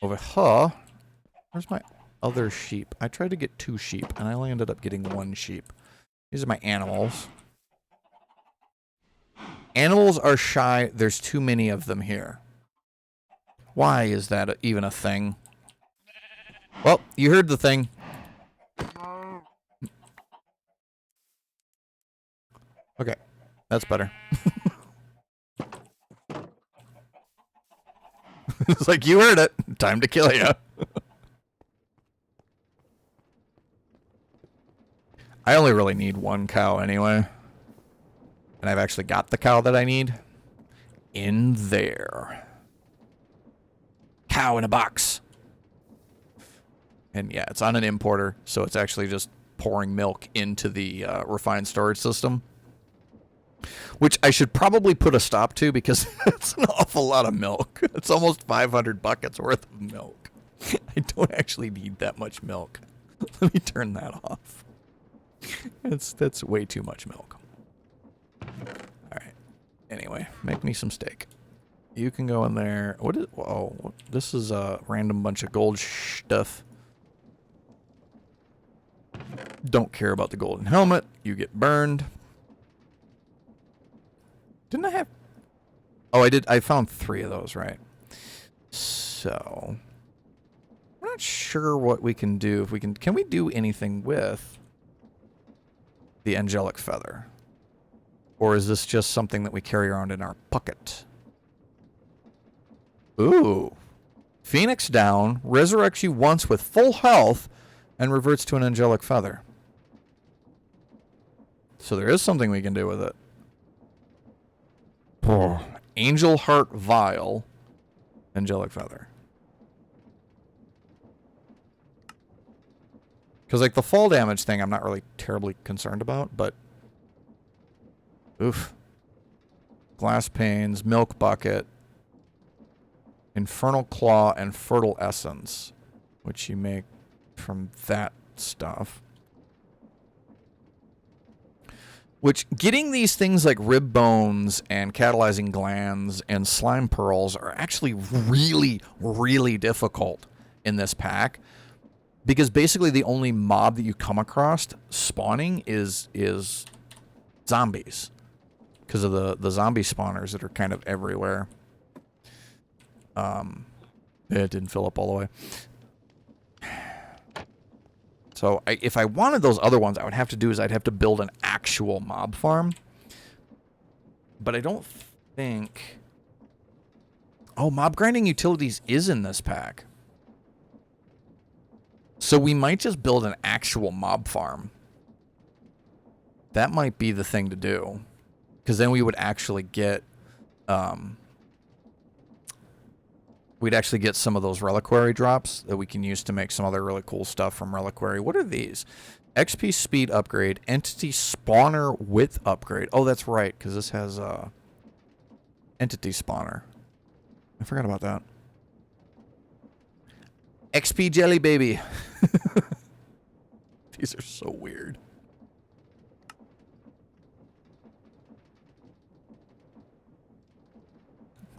over here, where's my other sheep? I tried to get 2 sheep, and I only ended up getting 1 sheep. These are my animals. Animals are shy. There's too many of them here. Why is that even a thing? Well, you heard the thing. Okay, that's better. It's like, you heard it. Time to kill you. I only really need 1 cow anyway. And I've actually got the cow that I need in there. Cow in a box. And yeah, it's on an importer, so it's actually just pouring milk into the refined storage system. Which I should probably put a stop to because it's an awful lot of milk. It's almost 500 buckets worth of milk. I don't actually need that much milk. Let me turn that off. That's way too much milk. Alright. Anyway, make me some steak. You can go in there. What is... Oh, this is a random bunch of gold stuff. Don't care about the golden helmet. You get burned. Didn't I have... Oh, I did. I found 3 of those, right? So... I'm not sure what we can do. If we can... Can we do anything with the angelic feather? Or is this just something that we carry around in our pocket? Ooh. Phoenix down, resurrects you once with full health, and reverts to an angelic feather. So there is something we can do with it. Oh. Angel Heart Vial, angelic feather. Because, like, the fall damage thing I'm not really terribly concerned about, but... Oof. Glass panes, milk bucket, infernal claw, and fertile essence, which you make from that stuff. Which, getting these things like rib bones and catalyzing glands and slime pearls are actually really, really difficult in this pack. Because basically the only mob that you come across spawning is zombies. Because of the zombie spawners that are kind of everywhere. It didn't fill up all the way. So if I wanted those other ones, I would have to do is I'd have to build an actual mob farm. But I don't think... Oh, mob grinding utilities is in this pack. So we might just build an actual mob farm. That might be the thing to do. Because then we would actually get... we'd actually get some of those reliquary drops that we can use to make some other really cool stuff from reliquary. What are these? XP speed upgrade, entity spawner width upgrade. Oh, that's right, because this has entity spawner. I forgot about that. XP jelly baby. These are so weird.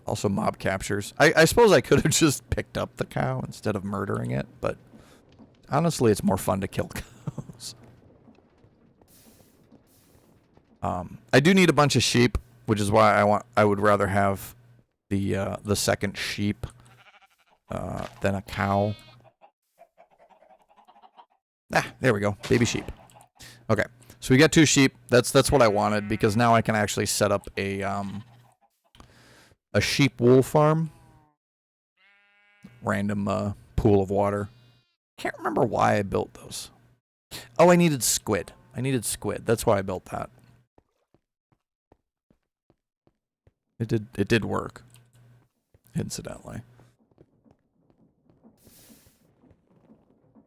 Also mob captures. I suppose I could have just picked up the cow instead of murdering it, but honestly it's more fun to kill cows. I do need a bunch of sheep, which is why I would rather have the second sheep than a cow. Ah, there we go. Baby sheep. Okay. So we got 2 sheep. That's what I wanted because now I can actually set up a sheep wool farm. Random pool of water. Can't remember why I built those. Oh, I needed squid. I needed squid. That's why I built that. It did work, incidentally.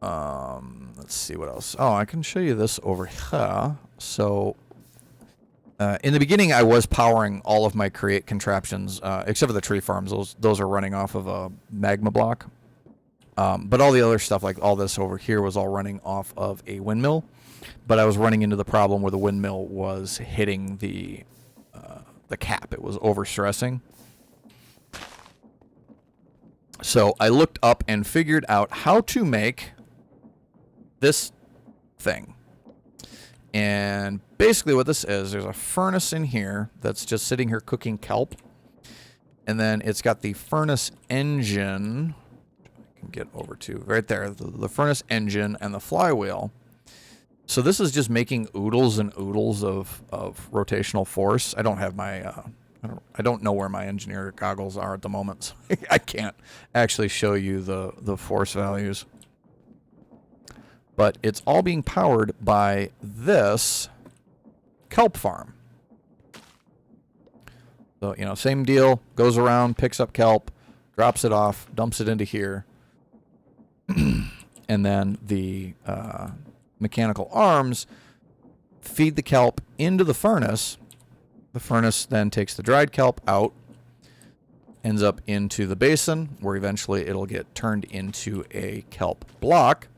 Let's see what else. Oh, I can show you this over here. So, in the beginning, I was powering all of my create contraptions, except for the tree farms. Those are running off of a magma block. But all the other stuff, like all this over here, was all running off of a windmill. But I was running into the problem where the windmill was hitting the cap. It was overstressing. So I looked up and figured out how to make this thing. And basically what this is, there's a furnace in here that's just sitting here cooking kelp. And then it's got the furnace engine. I can get over to right there. The furnace engine and the flywheel. So this is just making oodles and oodles of rotational force. I don't have my... I don't know where my engineer goggles are at the moment. So I can't actually show you the force values. But it's all being powered by this Kelp Farm. So, you know, same deal. Goes around, picks up kelp, drops it off, dumps it into here. And then the mechanical arms feed the kelp into the furnace. The furnace then takes the dried kelp out, ends up into the basin, where eventually it'll get turned into a kelp block.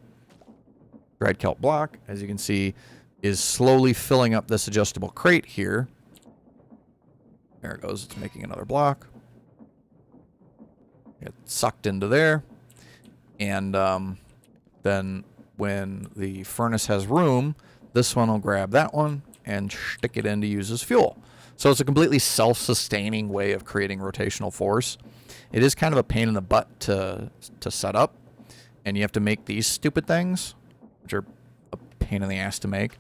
Dried kelp block, as you can see, is slowly filling up this adjustable crate here. There it goes. It's making another block. It's sucked into there. And then when the furnace has room, this one will grab that one and stick it in to use as fuel. So it's a completely self-sustaining way of creating rotational force. It is kind of a pain in the butt to set up. And you have to make these stupid things, which are a pain in the ass to make.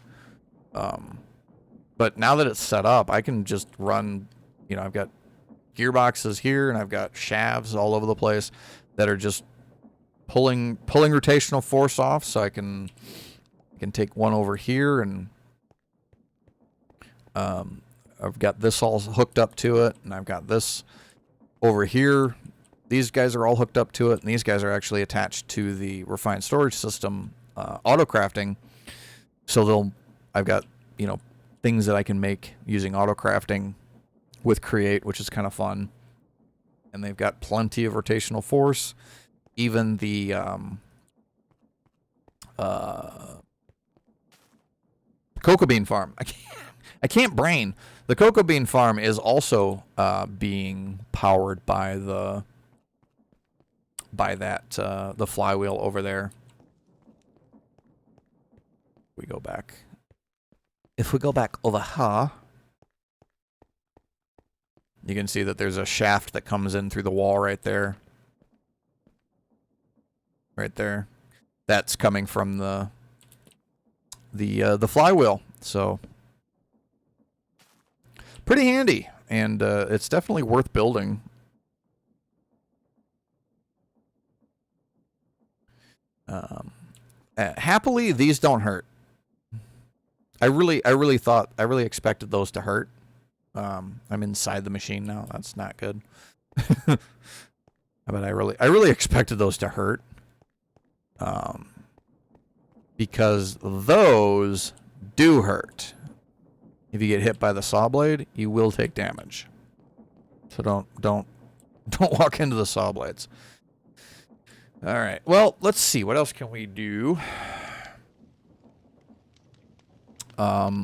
But now that it's set up, I can just run, you know, I've got gearboxes here and I've got shafts all over the place that are just pulling rotational force off. So I can take one over here and I've got this all hooked up to it, and I've got this over here. These guys are all hooked up to it, and these guys are actually attached to the refined storage system auto crafting. So I've got, you know, things that I can make using auto crafting with create, which is kind of fun. And they've got plenty of rotational force. Even the cocoa bean farm. I can't brain. The cocoa bean farm is also being powered by the flywheel over there. We go back. If we go back over here, you can see that there's a shaft that comes in through the wall right there. Right there. That's coming from the flywheel. So pretty handy, and it's definitely worth building. Happily, these don't hurt. I really expected those to hurt. I'm inside the machine now. That's not good. But I really expected those to hurt. Because those do hurt. If you get hit by the saw blade, you will take damage. So don't walk into the saw blades. All right. Well, let's see. What else can we do?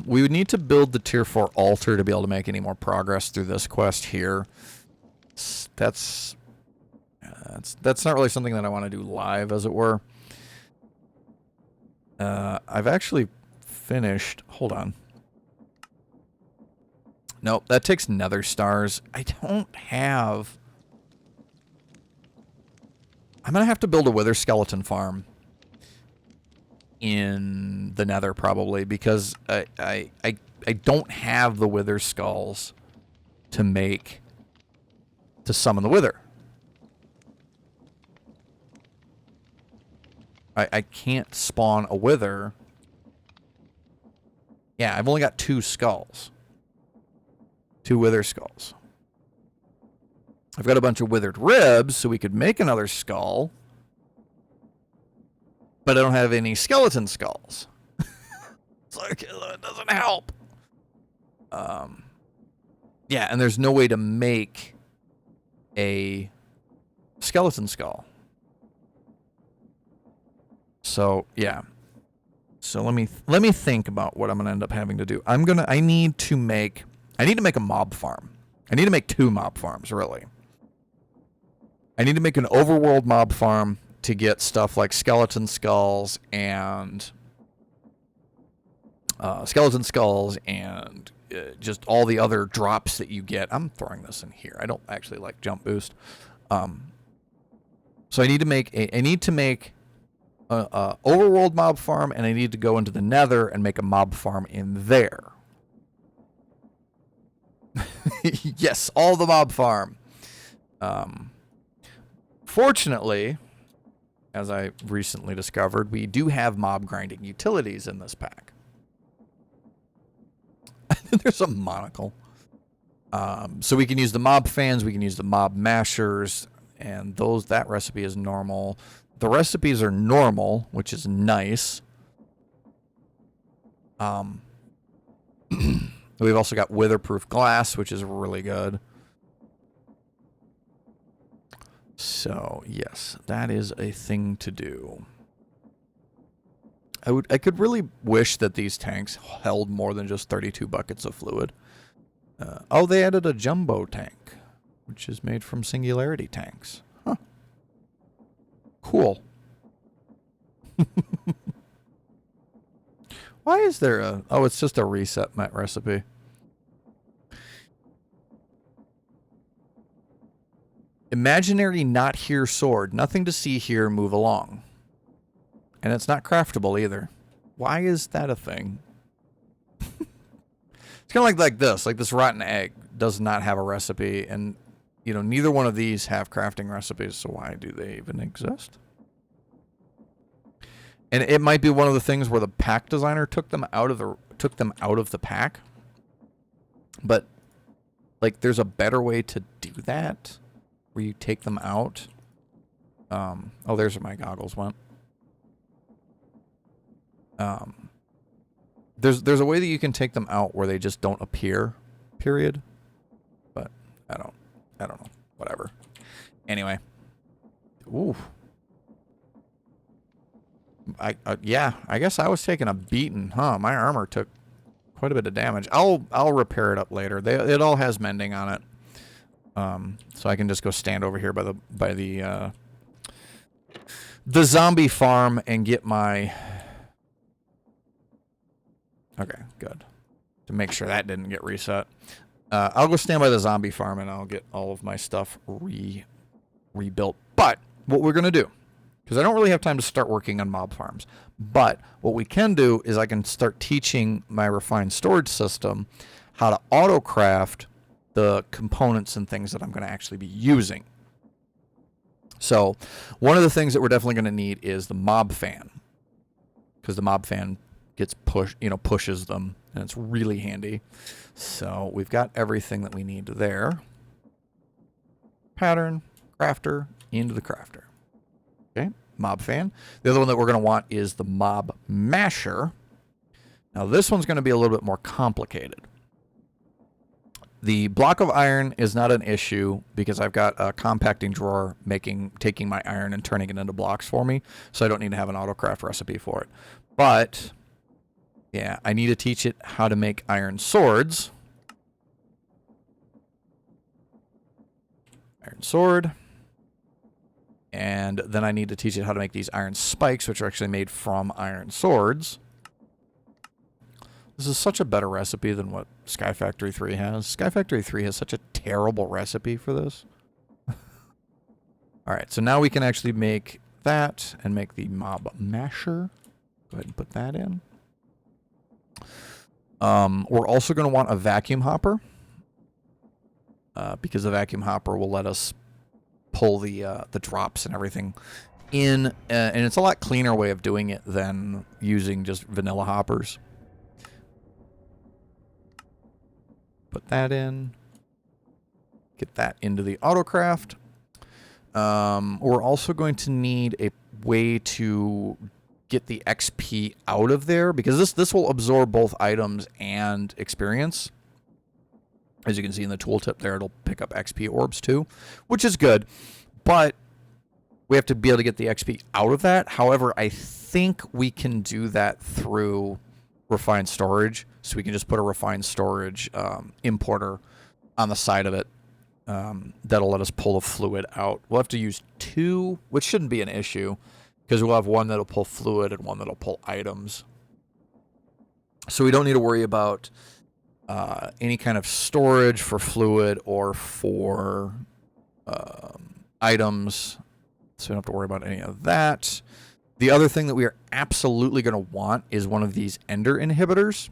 We would need to build the tier 4 altar to be able to make any more progress through this quest here. That's not really something that I want to do live, as it were. I've actually finished. Hold on. Nope, that takes nether stars. I don't have... I'm going to have to build a wither skeleton farm in the nether, probably, because I don't have the wither skulls to summon the wither. I can't spawn a wither. Yeah, I've only got 2 skulls. 2 wither skulls. I've got a bunch of withered ribs, so we could make another skull. But I don't have any skeleton skulls. It's like, it doesn't help. Yeah, and there's no way to make a skeleton skull. So, yeah. So let me think about what I'm going to end up having to do. I need to make a mob farm. I need to make 2 mob farms, really. I need to make an overworld mob farm to get stuff like skeleton skulls and just all the other drops that you get. I'm throwing this in here. I don't actually like jump boost. So I need to make a overworld mob farm, and I need to go into the Nether and make a mob farm in there. Yes, all the mob farm. Fortunately, as I recently discovered, we do have mob grinding utilities in this pack. There's a monocle. So we can use the mob fans, we can use the mob mashers, and that recipe is normal. The recipes are normal, which is nice. We've also got witherproof glass, which is really good. So, yes, that is a thing to do. I could really wish that these tanks held more than just 32 buckets of fluid. Oh, they added a jumbo tank, which is made from Singularity tanks. Huh. Cool. Why is there a... Oh, it's just a reset met recipe. Imaginary not here sword. Nothing to see here, move along. And it's not craftable either. Why is that a thing? It's kind of like this. Like this rotten egg does not have a recipe. And, you know, neither one of these have crafting recipes. So why do they even exist? And it might be one of the things where the pack designer took them out of the pack. But, like, there's a better way to do that. Where you take them out. Oh, there's where my goggles went. There's a way that you can take them out where they just don't appear, period. But I don't know. Whatever. Anyway. Ooh. Yeah, I guess I was taking a beating, huh? My armor took quite a bit of damage. I'll repair it up later. It all has mending on it. So I can just go stand over here by the zombie farm and get my... Okay, good. To make sure that didn't get reset. I'll go stand by the zombie farm and I'll get all of my stuff rebuilt. But what we're going to do, because I don't really have time to start working on mob farms, but what we can do is I can start teaching my refined storage system how to auto-craft the components and things that I'm going to actually be using. So one of the things that we're definitely going to need is the mob fan, because the mob fan gets pushes them, and it's really handy. So we've got everything that we need there. Pattern, crafter, into the crafter. Okay, mob fan. The other one that we're going to want is the mob masher. Now this one's going to be a little bit more complicated. The block of iron is not an issue because I've got a compacting drawer taking my iron and turning it into blocks for me, so I don't need to have an autocraft recipe for it. But yeah, I need to teach it how to make iron swords. Iron sword. And then I need to teach it how to make these iron spikes, which are actually made from iron swords. This is such a better recipe than what Sky Factory 3 has. Sky Factory 3 has such a terrible recipe for this. Alright, so now we can actually make that and make the mob masher. Go ahead and put that in. We're also going to want a vacuum hopper. Because the vacuum hopper will let us pull the drops and everything in, and it's a lot cleaner way of doing it than using just vanilla hoppers. Put that in. Get that into the autocraft. We're also going to need a way to get the XP out of there, because this will absorb both items and experience. As you can see in the tooltip there, it'll pick up XP orbs too, which is good. But we have to be able to get the XP out of that. However, I think we can do that through refined storage. So we can just put a refined storage importer on the side of it. That'll let us pull the fluid out. We'll have to use 2, which shouldn't be an issue, because we'll have one that'll pull fluid and one that'll pull items. So we don't need to worry about any kind of storage for fluid or for items. So we don't have to worry about any of that. The other thing that we are absolutely going to want is one of these ender inhibitors.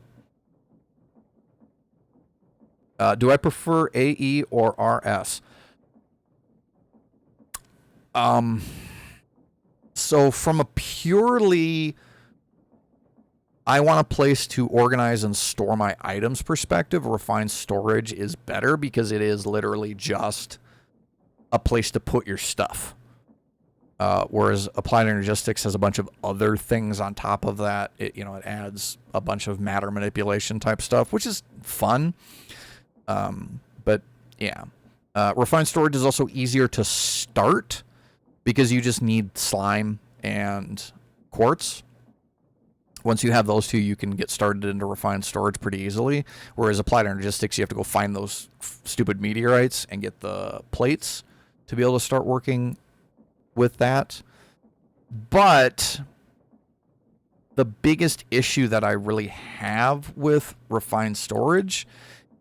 Do I prefer AE or RS? So from a purely I want a place to organize and store my items perspective, refined storage is better, because it is literally just a place to put your stuff. Whereas Applied Energistics has a bunch of other things on top of that. It adds a bunch of matter manipulation type stuff, which is fun. But yeah, refined storage is also easier to start because you just need slime and quartz. Once you have those two, you can get started into refined storage pretty easily. Whereas Applied Energistics, you have to go find those stupid meteorites and get the plates to be able to start working with that. But the biggest issue that I really have with refined storage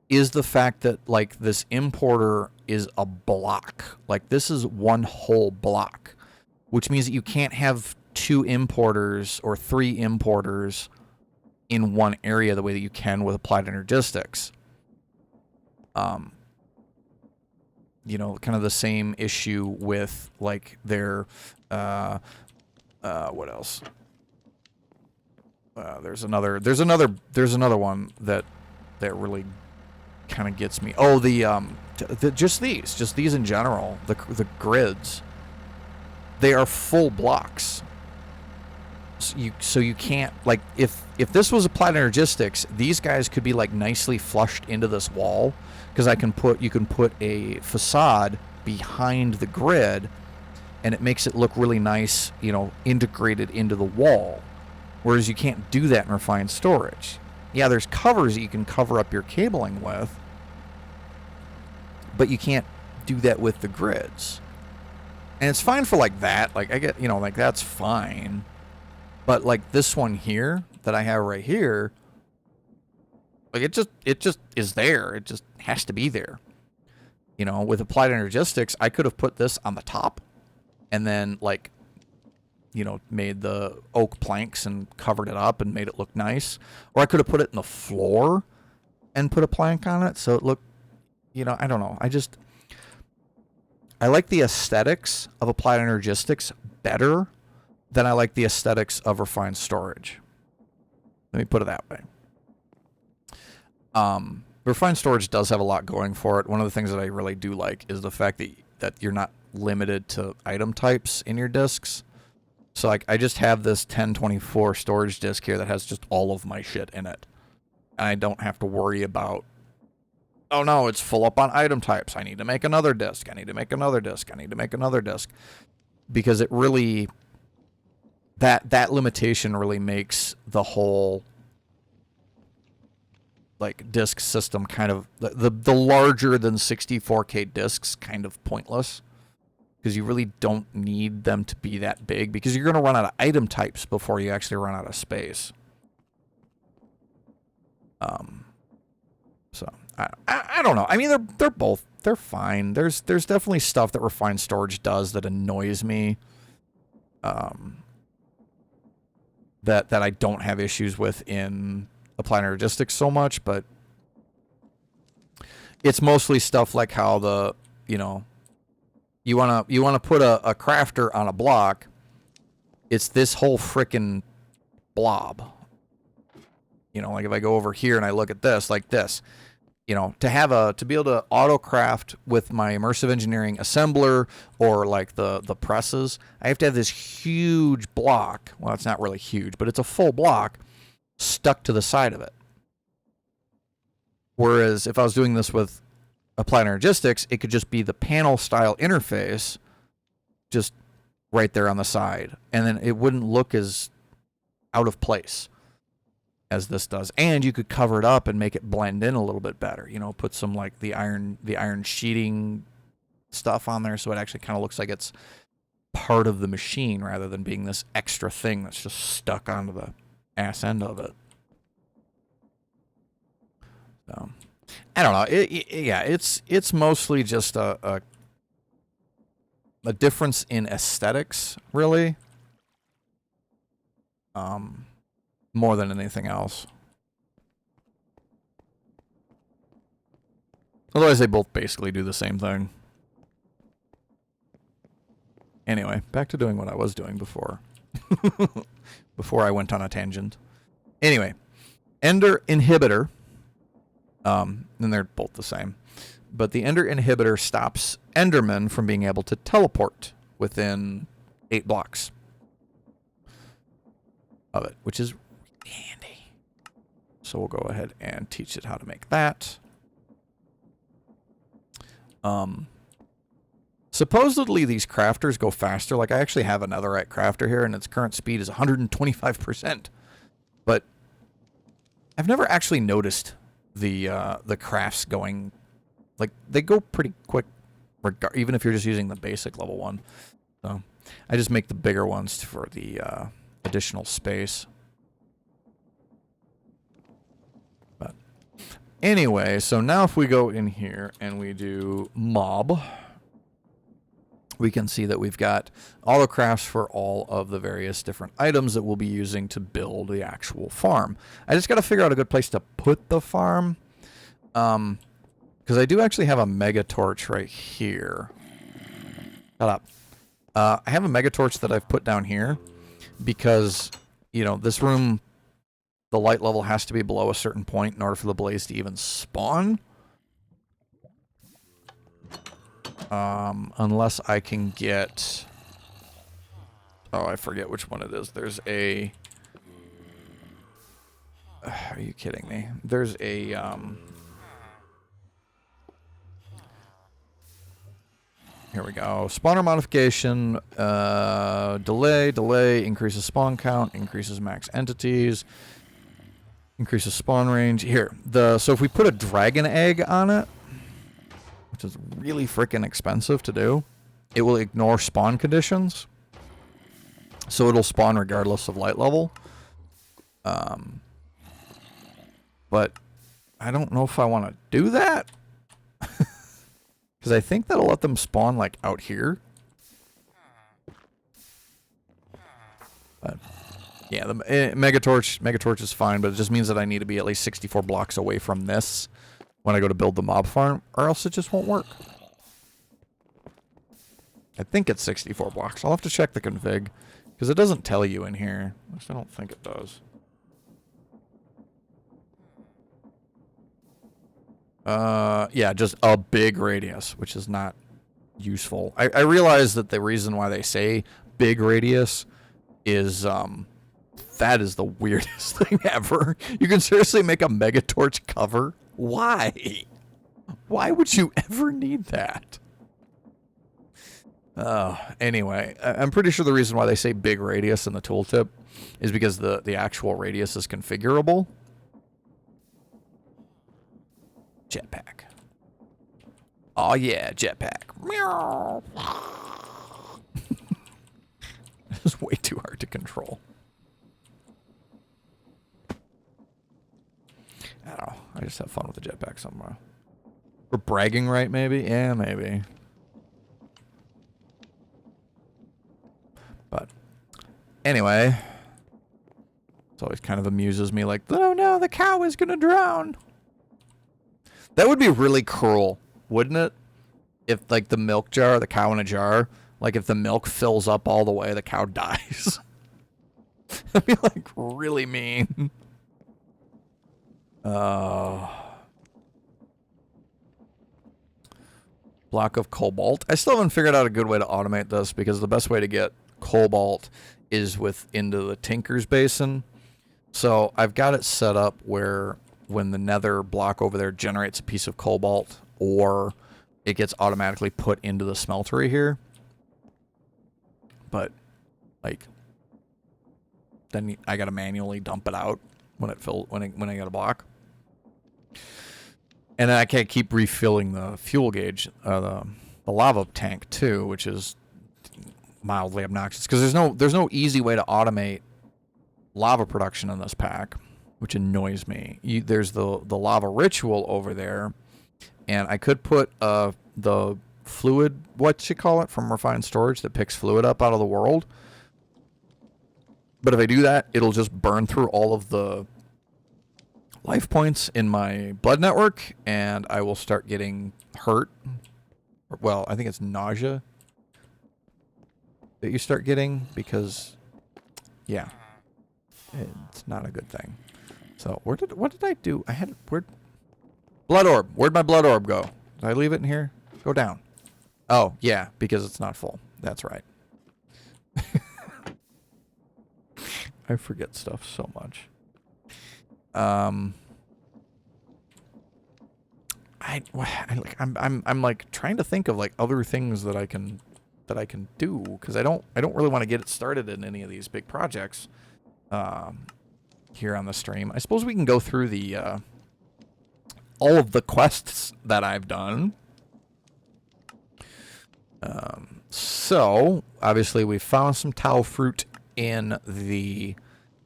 is the fact that, like, this importer is a block. Like, this is one whole block, which means that you can't have 2 importers or 3 importers in one area the way that you can with Applied Energistics. Kind of the same issue with, like, their, what else? There's another one that really kind of gets me. Oh, just these in general, the grids, they are full blocks. So you can't, like, if this was Applied Energistics, these guys could be like nicely flushed into this wall, because you can put a facade behind the grid, and it makes it look really nice, integrated into the wall. Whereas you can't do that in refined storage. Yeah, there's covers that you can cover up your cabling with, but you can't do that with the grids. And it's fine for, like, that. Like, I get, like, that's fine. But, like, this one here that I have right here, like, it just is there. It just has to be there. With Applied Energistics, I could have put this on the top and then, like, made the oak planks and covered it up and made it look nice. Or I could have put it in the floor and put a plank on it so it looked, I don't know. I like the aesthetics of Applied Energistics better than I like the aesthetics of refined storage. Let me put it that way. Refined storage does have a lot going for it. One of the things that I really do like is the fact that you're not limited to item types in your disks. So, like, I just have this 1024 storage disk here that has just all of my shit in it. And I don't have to worry about, oh no, it's full up on item types. I need to make another disk. I need to make another disk. I need to make another disk. Because it really, that limitation really makes the whole, like, disk system kind of, the larger than 64K disks kind of pointless. Because you really don't need them to be that big, because you're going to run out of item types before you actually run out of space. So I don't know. I mean, they're fine. There's definitely stuff that refined storage does that annoys me. That I don't have issues with in Applied Energistics so much, but it's mostly stuff like how you want to put a crafter on a block, It's this whole frickin' blob. You know, like if I go over here and I look at this, like this, you know, to be able to auto craft with my immersive engineering assembler or like the presses, I have to have this huge block. Well, it's not really huge, but it's a full block stuck to the side of it. Whereas if I was doing this with Applied Energistics, it could just be the panel style interface just right there on the side. And then it wouldn't look as out of place as this does. And you could cover it up and make it blend in a little bit better. You know, put some like the iron sheeting stuff on there so it actually kind of looks like it's part of the machine rather than being this extra thing that's just stuck onto the ass end of it. So, I don't know. It's mostly just a difference in aesthetics, really. More than anything else. Otherwise, they both basically do the same thing. Anyway, back to doing what I was doing before. Before I went on a tangent. Anyway, Ender Inhibitor. And they're both the same. But the Ender Inhibitor stops Endermen from being able to teleport within 8 blocks of it, which is handy. So we'll go ahead and teach it how to make that. Supposedly these crafters go faster. Like I actually have a netherite crafter here and its current speed is 125%. But I've never actually noticed the crafts going, like they go pretty quick, even if you're just using the basic level one. So I just make the bigger ones for the additional space. But anyway, so now if we go in here and we do mob, we can see that we've got all the crafts for all of the various different items that we'll be using to build the actual farm. I just got to figure out a good place to put the farm. Because I do actually have a mega torch right here. Shut up. I have a mega torch that I've put down here because, you know, this room, the light level has to be below a certain point in order for the blaze to even spawn. Unless I can get... Oh, I forget which one it is. There's a... Are you kidding me? There's a... Here we go. Spawner modification. Delay, increases spawn count, increases max entities, increases spawn range. Here, so if we put a dragon egg on it, which is really freaking expensive to do, it will ignore spawn conditions. So it'll spawn regardless of light level. But I don't know if I want to do that. Because I think that'll let them spawn like out here. But yeah, the Megatorch is fine, but it just means that I need to be at least 64 blocks away from this when I go to build the mob farm, or else it just won't work. I think it's 64 blocks. I'll have to check the config, because it doesn't tell you in here. At least I don't think it does. Yeah, just a big radius, which is not useful. I realize that the reason why they say big radius is, that is the weirdest thing ever. You can seriously make a Megatorch cover? Why? Why would you ever need that? Anyway, I'm pretty sure the reason why they say big radius in the tooltip is because the actual radius is configurable. Jetpack. Oh yeah, jetpack. Meow. It's way too hard to control. I don't know. I just have fun with the jetpack somewhere. For bragging right, maybe? Yeah, maybe. But anyway, it always kind of amuses me like, oh no, the cow is gonna drown. That would be really cruel, wouldn't it? If, like, the milk jar, the cow in a jar, like, if the milk fills up all the way, the cow dies. That'd be like really mean. Block of cobalt. I still haven't figured out a good way to automate this because the best way to get cobalt is into the Tinker's Basin. So I've got it set up where when the nether block over there generates a piece of cobalt, or it gets automatically put into the smeltery here. But like, then I gotta manually dump it out when it when I get a block. And then I can't keep refilling the fuel gauge, the lava tank too, which is mildly obnoxious because there's no easy way to automate lava production in this pack, which annoys me. There's the lava ritual over there, and I could put the fluid, what you call it, from refined storage that picks fluid up out of the world. But if I do that, it'll just burn through all of the life points in my blood network, and I will start getting hurt. Well, I think it's nausea that you start getting because, yeah, it's not a good thing. So what did I do? Blood orb. Where'd my blood orb go? Did I leave it in here? Go down. Oh, yeah, because it's not full. That's right. I forget stuff so much. I'm like trying to think of like other things that I can do, because I don't really want to get it started in any of these big projects here on the stream. I suppose we can go through the all of the quests that I've done. So obviously we found some Tau fruit in the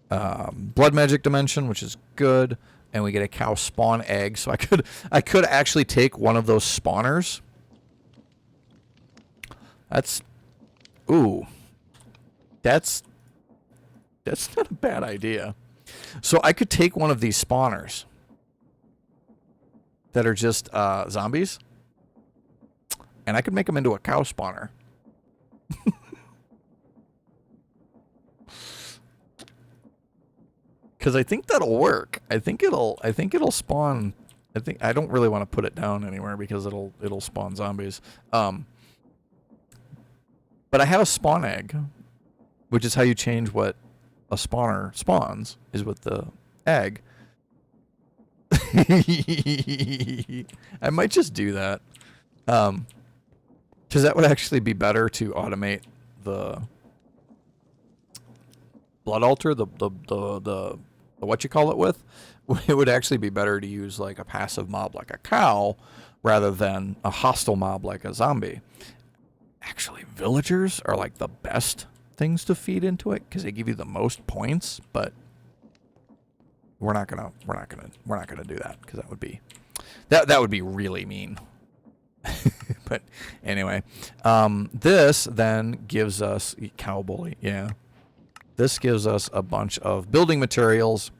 blood magic dimension, which is good, and we get a cow spawn egg. So I could actually take one of those spawners. That's not a bad idea. So I could take one of these spawners that are just zombies, and I could make them into a cow spawner. Because I think that'll work. I think it'll spawn. I don't really want to put it down anywhere because it'll spawn zombies. But I have a spawn egg, which is how you change what a spawner spawns, is with the egg. I might just do that. Because that would actually be better to automate the blood altar, the what you call it with. It would actually be better to use like a passive mob like a cow rather than a hostile mob like a zombie. Actually, villagers are like the best things to feed into it because they give you the most points, but we're not gonna do that because that would be really mean. But anyway, this then gives us cow bully, yeah. This gives us a bunch of building materials,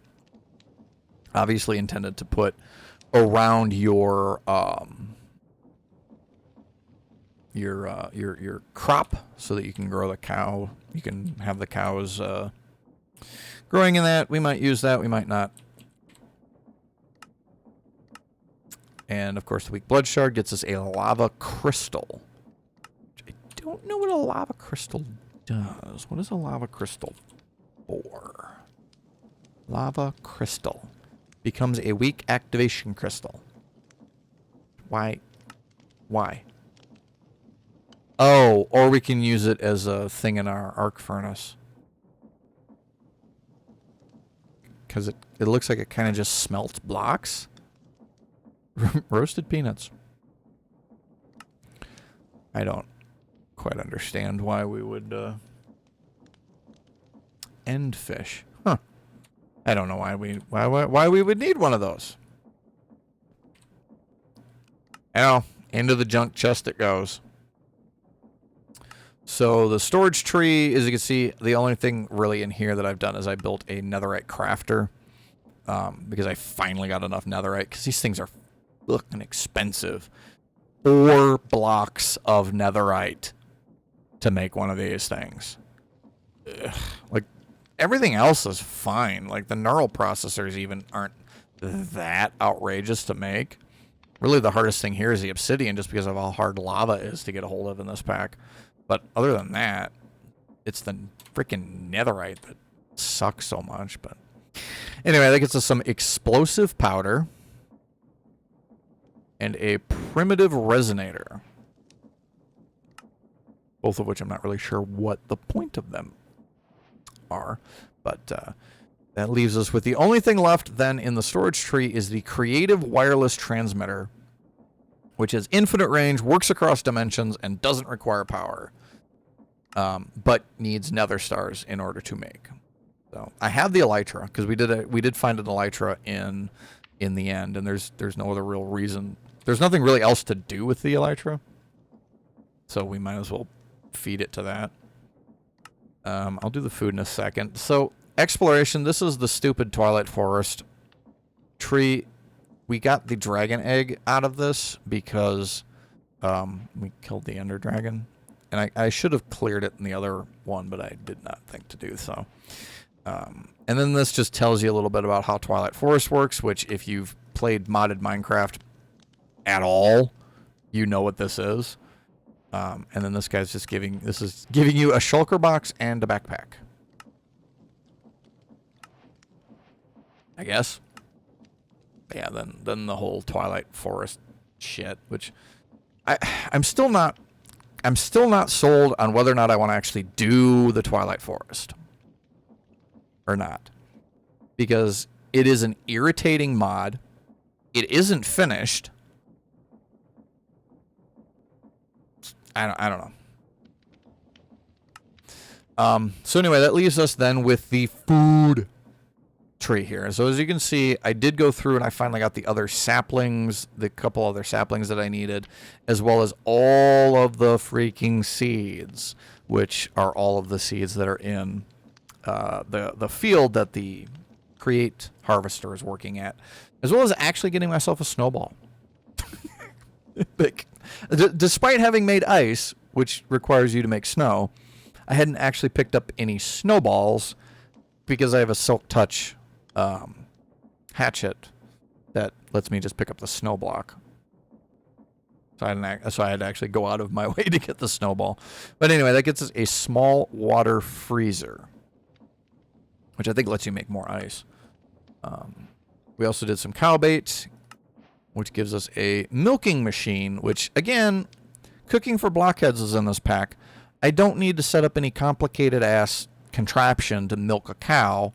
obviously intended to put around your crop so that you can grow the cow. You can have the cows growing in that. We might use that, we might not. And of course the weak blood shard gets us a lava crystal. I don't know what a lava crystal does. What is a lava crystal for? Lava crystal becomes a weak activation crystal. Why? Oh, or we can use it as a thing in our arc furnace. Because it looks like it kind of just smelts blocks. Roasted peanuts. I don't quite understand why we would end fish. Huh. I don't know why we would need one of those. Now, into the junk chest it goes. So the storage tree, as you can see, the only thing really in here that I've done is I built a netherite crafter. Because I finally got enough netherite, because these things are looking expensive. 4 blocks of netherite to make one of these things. Ugh. Like, everything else is fine. Like the neural processors even aren't that outrageous to make. Really the hardest thing here is the obsidian, just because of how hard lava is to get a hold of in this pack. But other than that, it's the freaking netherite that sucks so much. But anyway, that gets us some explosive powder and a primitive resonator. Both of which I'm not really sure what the point of them are. But that leaves us with the only thing left then in the storage tree is the creative wireless transmitter, which has infinite range, works across dimensions, and doesn't require power. But needs nether stars in order to make. So I have the elytra, because we did find an elytra in the end, and there's no other real reason. There's nothing really else to do with the elytra. So we might as well feed it to that. I'll do the food in a second. So exploration, this is the stupid Twilight Forest tree. We got the dragon egg out of this because we killed the ender dragon. And I should have cleared it in the other one, but I did not think to do so. And then this just tells you a little bit about how Twilight Forest works, which if you've played modded Minecraft at all, you know what this is. And then this guy's just giving you a shulker box and a backpack, I guess. Yeah, then the whole Twilight Forest shit, which I'm still not sold on whether or not I want to actually do the Twilight Forest or not, because it is an irritating mod. It isn't finished. I don't know. So anyway, that leaves us then with the food tree here. So as you can see, I did go through and I finally got the other saplings, the couple other saplings that I needed, as well as all of the freaking seeds, which are all of the seeds that are in the field that the Create Harvester is working at, as well as actually getting myself a snowball. Despite having made ice, which requires you to make snow, I hadn't actually picked up any snowballs because I have a Silk Touch hatchet that lets me just pick up the snow block. So I had to actually go out of my way to get the snowball. But anyway, that gets us a small water freezer, which I think lets you make more ice. We also did some cow bait, which gives us a milking machine, which, again, cooking for blockheads is in this pack. I don't need to set up any complicated-ass contraption to milk a cow.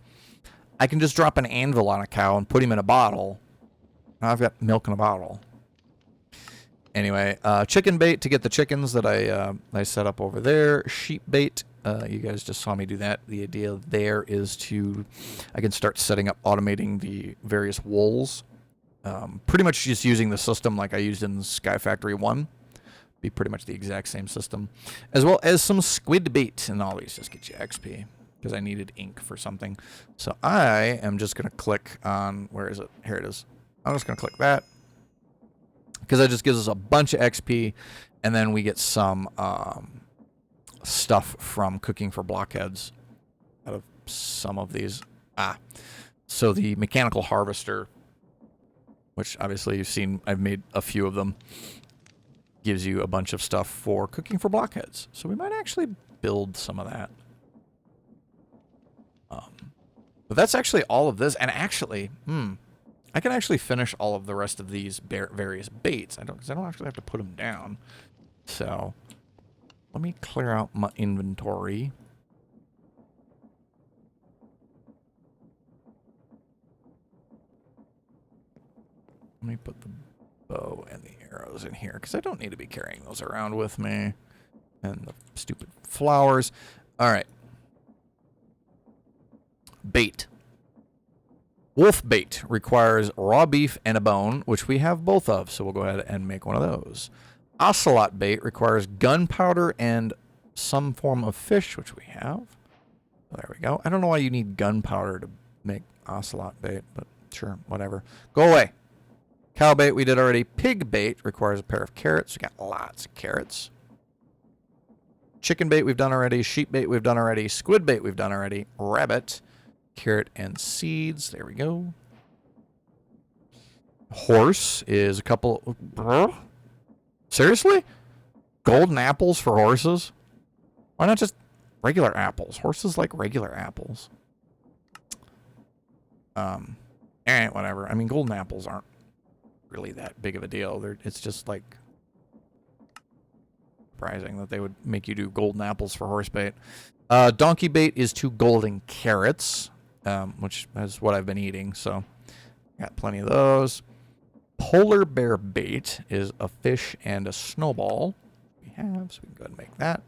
I can just drop an anvil on a cow and put him in a bottle. Now I've got milk in a bottle. Anyway, chicken bait to get the chickens that I set up over there. Sheep bait. You guys just saw me do that. The idea there is I can start setting up automating the various wools. Pretty much just using the system like I used in Sky Factory 1. Be pretty much the exact same system. As well as some squid bait. And all these just get you XP. Because I needed ink for something. So I am just going to click on... Where is it? Here it is. I'm just going to click that. Because that just gives us a bunch of XP. And then we get some stuff from cooking for blockheads. Out of some of these. So the mechanical harvester, which obviously you've seen, I've made a few of them, gives you a bunch of stuff for cooking for blockheads. So we might actually build some of that. But that's actually all of this. And actually, I can actually finish all of the rest of these various baits. Because I don't actually have to put them down. So let me clear out my inventory. Let me put the bow and the arrows in here, because I don't need to be carrying those around with me. And the stupid flowers. All right. Bait. Wolf bait requires raw beef and a bone, which we have both of, so we'll go ahead and make one of those. Ocelot bait requires gunpowder and some form of fish, which we have. There we go. I don't know why you need gunpowder to make ocelot bait, but sure, whatever. Go away. Cow bait we did already. Pig bait requires a pair of carrots. We got lots of carrots. Chicken bait we've done already. Sheep bait we've done already. Squid bait we've done already. Rabbit. Carrot and seeds. There we go. Horse is a couple... Seriously? Golden apples for horses? Why not just regular apples? Horses like regular apples. Whatever. I mean, golden apples aren't really that big of a deal. It's just like surprising that they would make you do golden apples for horse bait. Donkey bait is 2 golden carrots, which is what I've been eating, so got plenty of those. Polar bear bait is a fish and a snowball. We have, so we can go ahead and make that.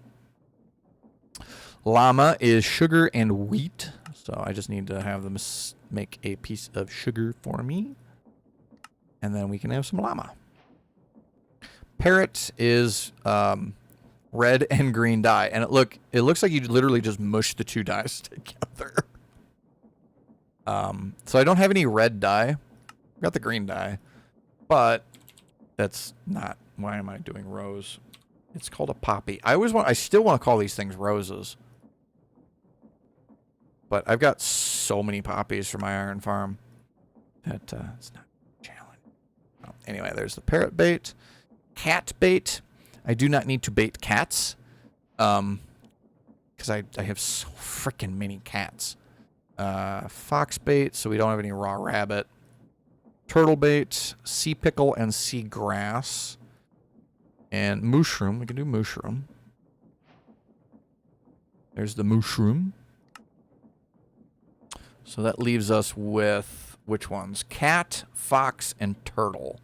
Llama is sugar and wheat, so I just need to have them make a piece of sugar for me, and then we can have some llama. Parrot is red and green dye, and it looks like you literally just mush the 2 dyes together. So I don't have any red dye. I've got the green dye, but that's not. Why am I doing rose? It's called a poppy. I still want to call these things roses, but I've got so many poppies for my iron farm that it's not a challenge. Oh, anyway, there's the parrot bait. Cat bait. I do not need to bait cats, because I have so freaking many cats. Fox bait, so we don't have any raw rabbit. Turtle bait, sea pickle, and sea grass. And mushroom. We can do mushroom. There's the mushroom. So that leaves us with which ones? Cat, fox, and turtle.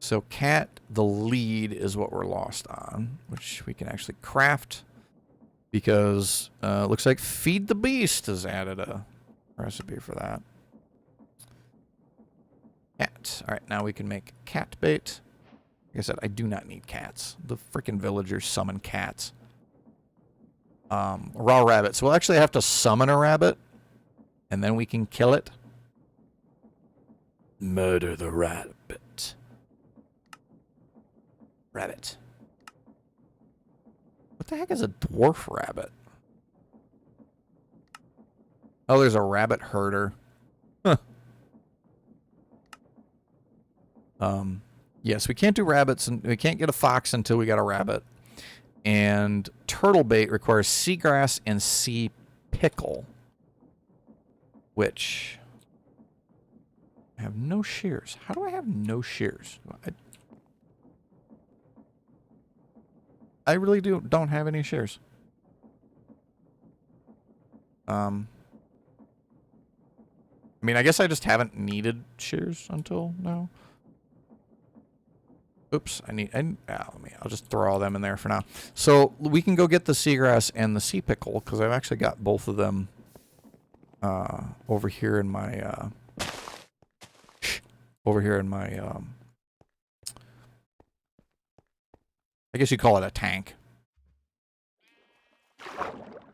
So cat, the lead, is what we're lost on, which we can actually craft because it looks like Feed the Beast has added a recipe for that. Cat. All right, now we can make cat bait. Like I said, I do not need cats. The freaking villagers summon cats. Raw rabbit. So we'll actually have to summon a rabbit, and then we can kill it. Murder the rabbit. Rabbit. What the heck is a dwarf rabbit? Oh, there's a rabbit herder. Huh. Yes, we can't do rabbits, and we can't get a fox until we got a rabbit. And turtle bait requires seagrass and sea pickle, which I have no shears. How do I have no shears? I really don't have any shears. I mean, I guess I just haven't needed shears until now. Oops, I'll just throw all them in there for now. So we can go get the seagrass and the sea pickle because I've actually got both of them over here in my I guess you call it a tank.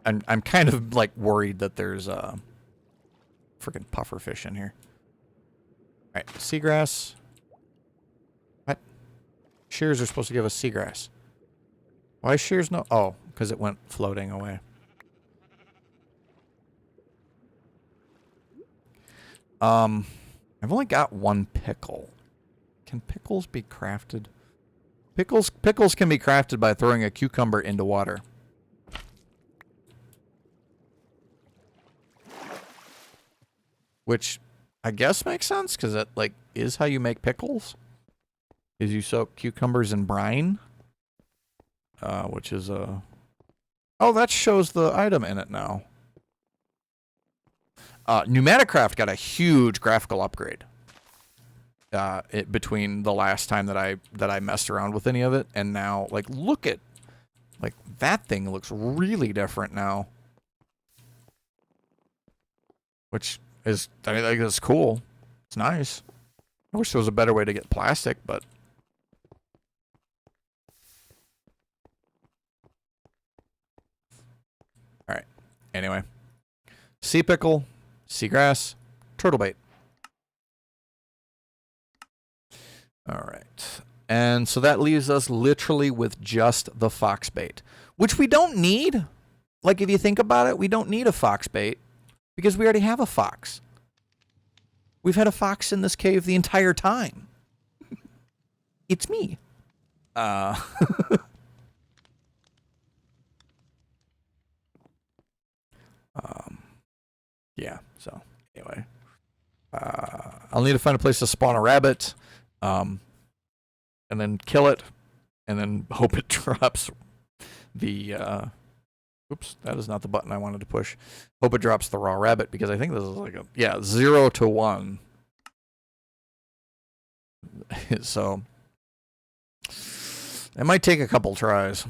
I'm kind of like worried that there's a freaking pufferfish in here. All right, seagrass. What? Shears are supposed to give us seagrass. Why is shears no? Oh, because it went floating away. I've only got 1 pickle. Can pickles be crafted? Pickles can be crafted by throwing a cucumber into water. Which I guess makes sense because that like is how you make pickles. Is you soak cucumbers in brine, which is a... Oh, that shows the item in it now. Pneumaticraft got a huge graphical upgrade. Between the last time that I messed around with any of it and now, like, look at, like, that thing looks really different now. Which is, I mean, like, it's cool. It's nice. I wish there was a better way to get plastic, but... Alright. Anyway. Sea pickle, seagrass, turtle bait. Alright. And so that leaves us literally with just the fox bait, which we don't need. Like, if you think about it, we don't need a fox bait because we already have a fox. We've had a fox in this cave the entire time. It's me. Yeah, so anyway. I'll need to find a place to spawn a rabbit, and then kill it, and then hope it drops the, oops, that is not the button I wanted to push. Hope it drops the raw rabbit, because I think this is like a, yeah, 0 to 1. So, it might take a couple tries.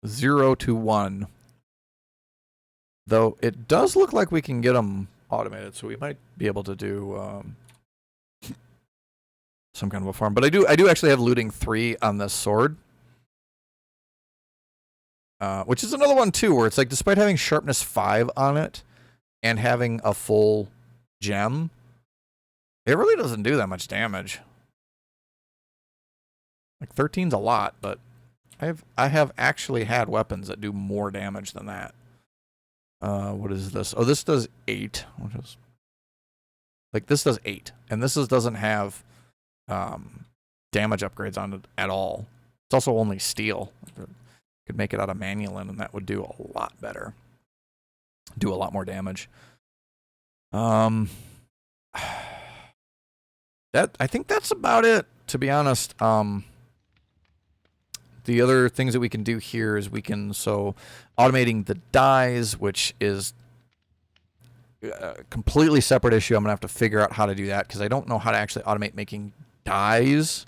0 to 1. Though it does look like we can get them automated, so we might be able to do some kind of a farm. But I do actually have looting 3 on this sword, which is another one too, where it's like, despite having sharpness 5 on it and having a full gem, it really doesn't do that much damage. Like 13's a lot, but I have actually had weapons that do more damage than that. What is this? Oh, this does 8. Which is, like, this does 8, and this doesn't have damage upgrades on it at all. It's also only steel. Could make it out of manulin, and that would do a lot better. Do a lot more damage. That, I think that's about it, to be honest. The other things that we can do here is we can, so automating the dyes, which is a completely separate issue. I'm going to have to figure out how to do that because I don't know how to actually automate making dyes.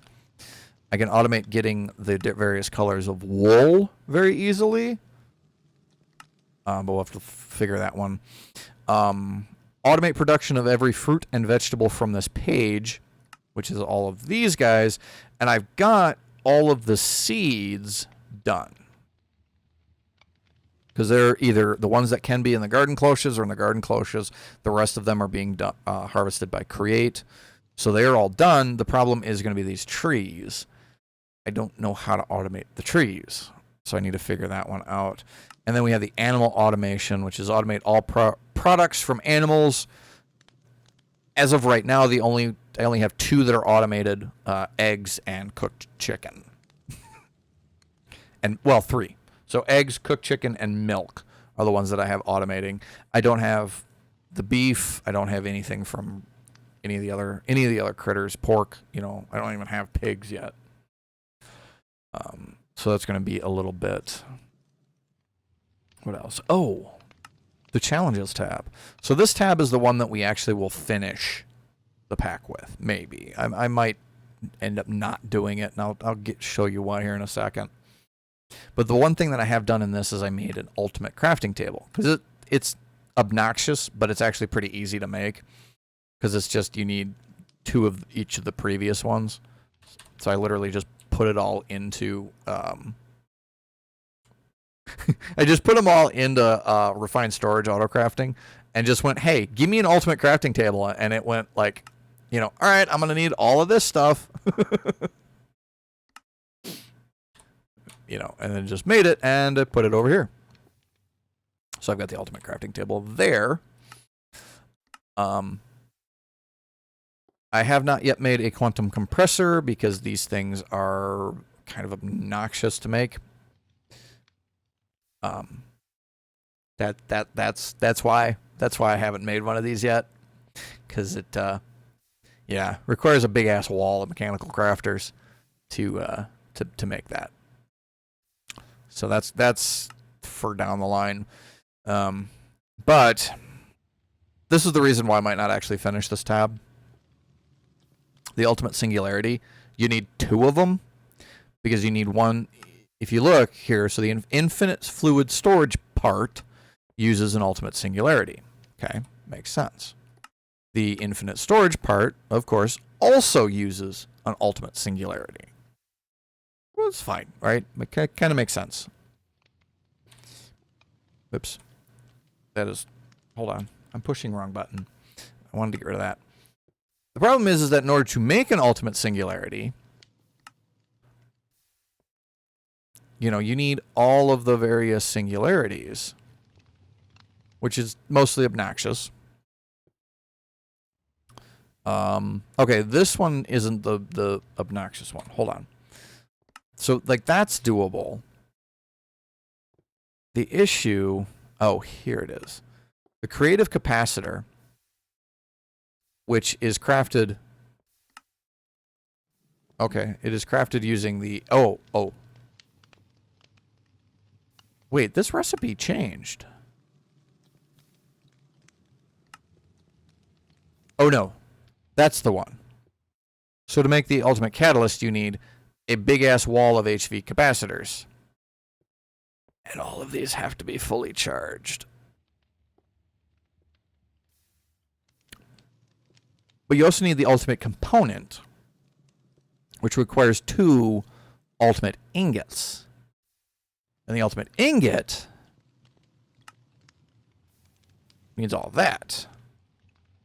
I can automate getting the various colors of wool very easily. But we'll have to figure that one. Automate production of every fruit and vegetable from this page, which is all of these guys. And I've got all of the seeds done, because they're either the ones that can be in the garden cloches or in the garden cloches. The rest of them are being harvested by Create, so they're all done. The problem is going to be these trees. I don't know how to automate the trees, so I need to figure that one out. And then we have the animal automation, which is automate all products from animals. As of right now, I only have 2 that are automated, eggs and cooked chicken. And, well, 3. So eggs, cooked chicken, and milk are the ones that I have automating. I don't have the beef. I don't have anything from any of the other critters. Pork, I don't even have pigs yet. So that's going to be a little bit. What else? Oh, the challenges tab. So this tab is the one that we actually will finish the pack with. Maybe I might end up not doing it, and I'll show you why here in a second. But the one thing that I have done in this is I made an ultimate crafting table, because it's obnoxious, but it's actually pretty easy to make, because it's just you need 2 of each of the previous ones. So I literally just put it all into I just put them all into refined storage auto crafting, and just went, hey, give me an ultimate crafting table. And it went like, all right, I'm going to need all of this stuff. And then just made it and put it over here. So I've got the ultimate crafting table there. I have not yet made a quantum compressor because these things are kind of obnoxious to make. That's why I haven't made one of these yet, because it requires a big ass wall of mechanical crafters to make that. So that's for down the line. But this is the reason why I might not actually finish this tab. The ultimate singularity, you need 2 of them, because you need one. If you look here, so the infinite fluid storage part uses an ultimate singularity. Okay, makes sense. The infinite storage part, of course, also uses an ultimate singularity. Well, it's fine, right? It kind of makes sense. Oops. Hold on. I'm pushing the wrong button. I wanted to get rid of that. problem is that in order to make an ultimate singularity, you know, you need all of the various singularities, which is mostly obnoxious. Okay, this one isn't the obnoxious one. Hold on. So, like, that's doable. The issue... Oh, here it is. The creative capacitor, which is crafted... Okay, it is crafted using the... Oh. Wait, this recipe changed. Oh, no. That's the one. So to make the ultimate catalyst, you need a big-ass wall of HV capacitors. And all of these have to be fully charged. But you also need the ultimate component, which requires 2 ultimate ingots. And the ultimate ingot needs all that.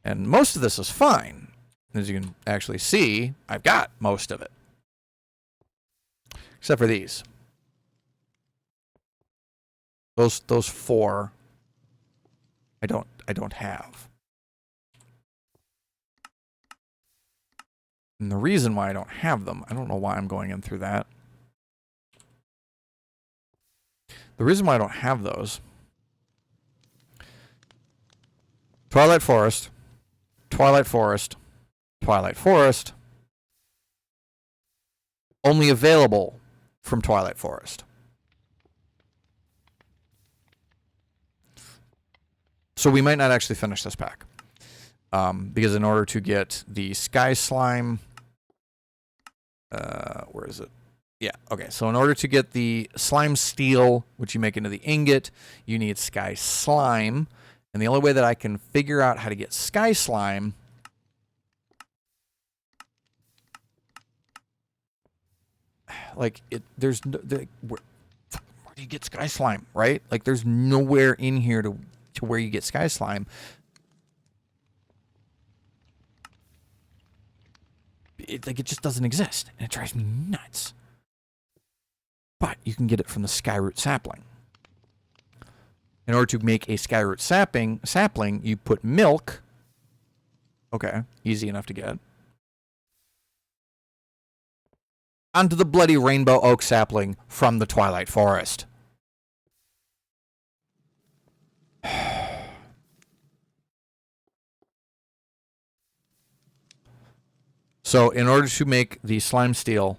And most of this is fine. As you can actually see, I've got most of it. Except for these. Those 4 I don't have. And the reason why I don't have them, I don't know why I'm going in through that. The reason why I don't have those, Twilight Forest, Twilight Forest, Twilight Forest, only available from Twilight Forest. So we might not actually finish this pack. Because in order to get the Sky Slime... where is it? Yeah, okay. So in order to get the Slime Steel, which you make into the ingot, you need Sky Slime. And the only way that I can figure out how to get Sky Slime... Like, there's... where do you get Sky Slime, right? Like, there's nowhere in here to where you get Sky Slime. It just doesn't exist, and it drives me nuts. But you can get it from the Skyroot sapling. In order to make a Skyroot sapling, you put milk. Okay, easy enough to get. Onto the bloody rainbow oak sapling from the Twilight Forest. So, in order to make the slime steel,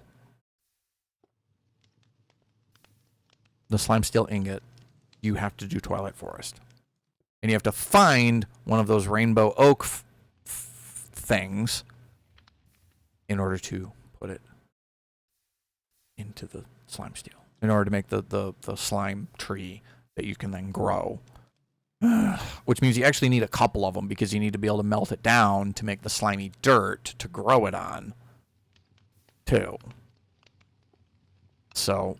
the slime steel ingot, you have to do Twilight Forest. And you have to find one of those rainbow oak things in order to put it into the slime steel. In order to make the slime tree that you can then grow. Which means you actually need a couple of them because you need to be able to melt it down to make the slimy dirt to grow it on, too. So,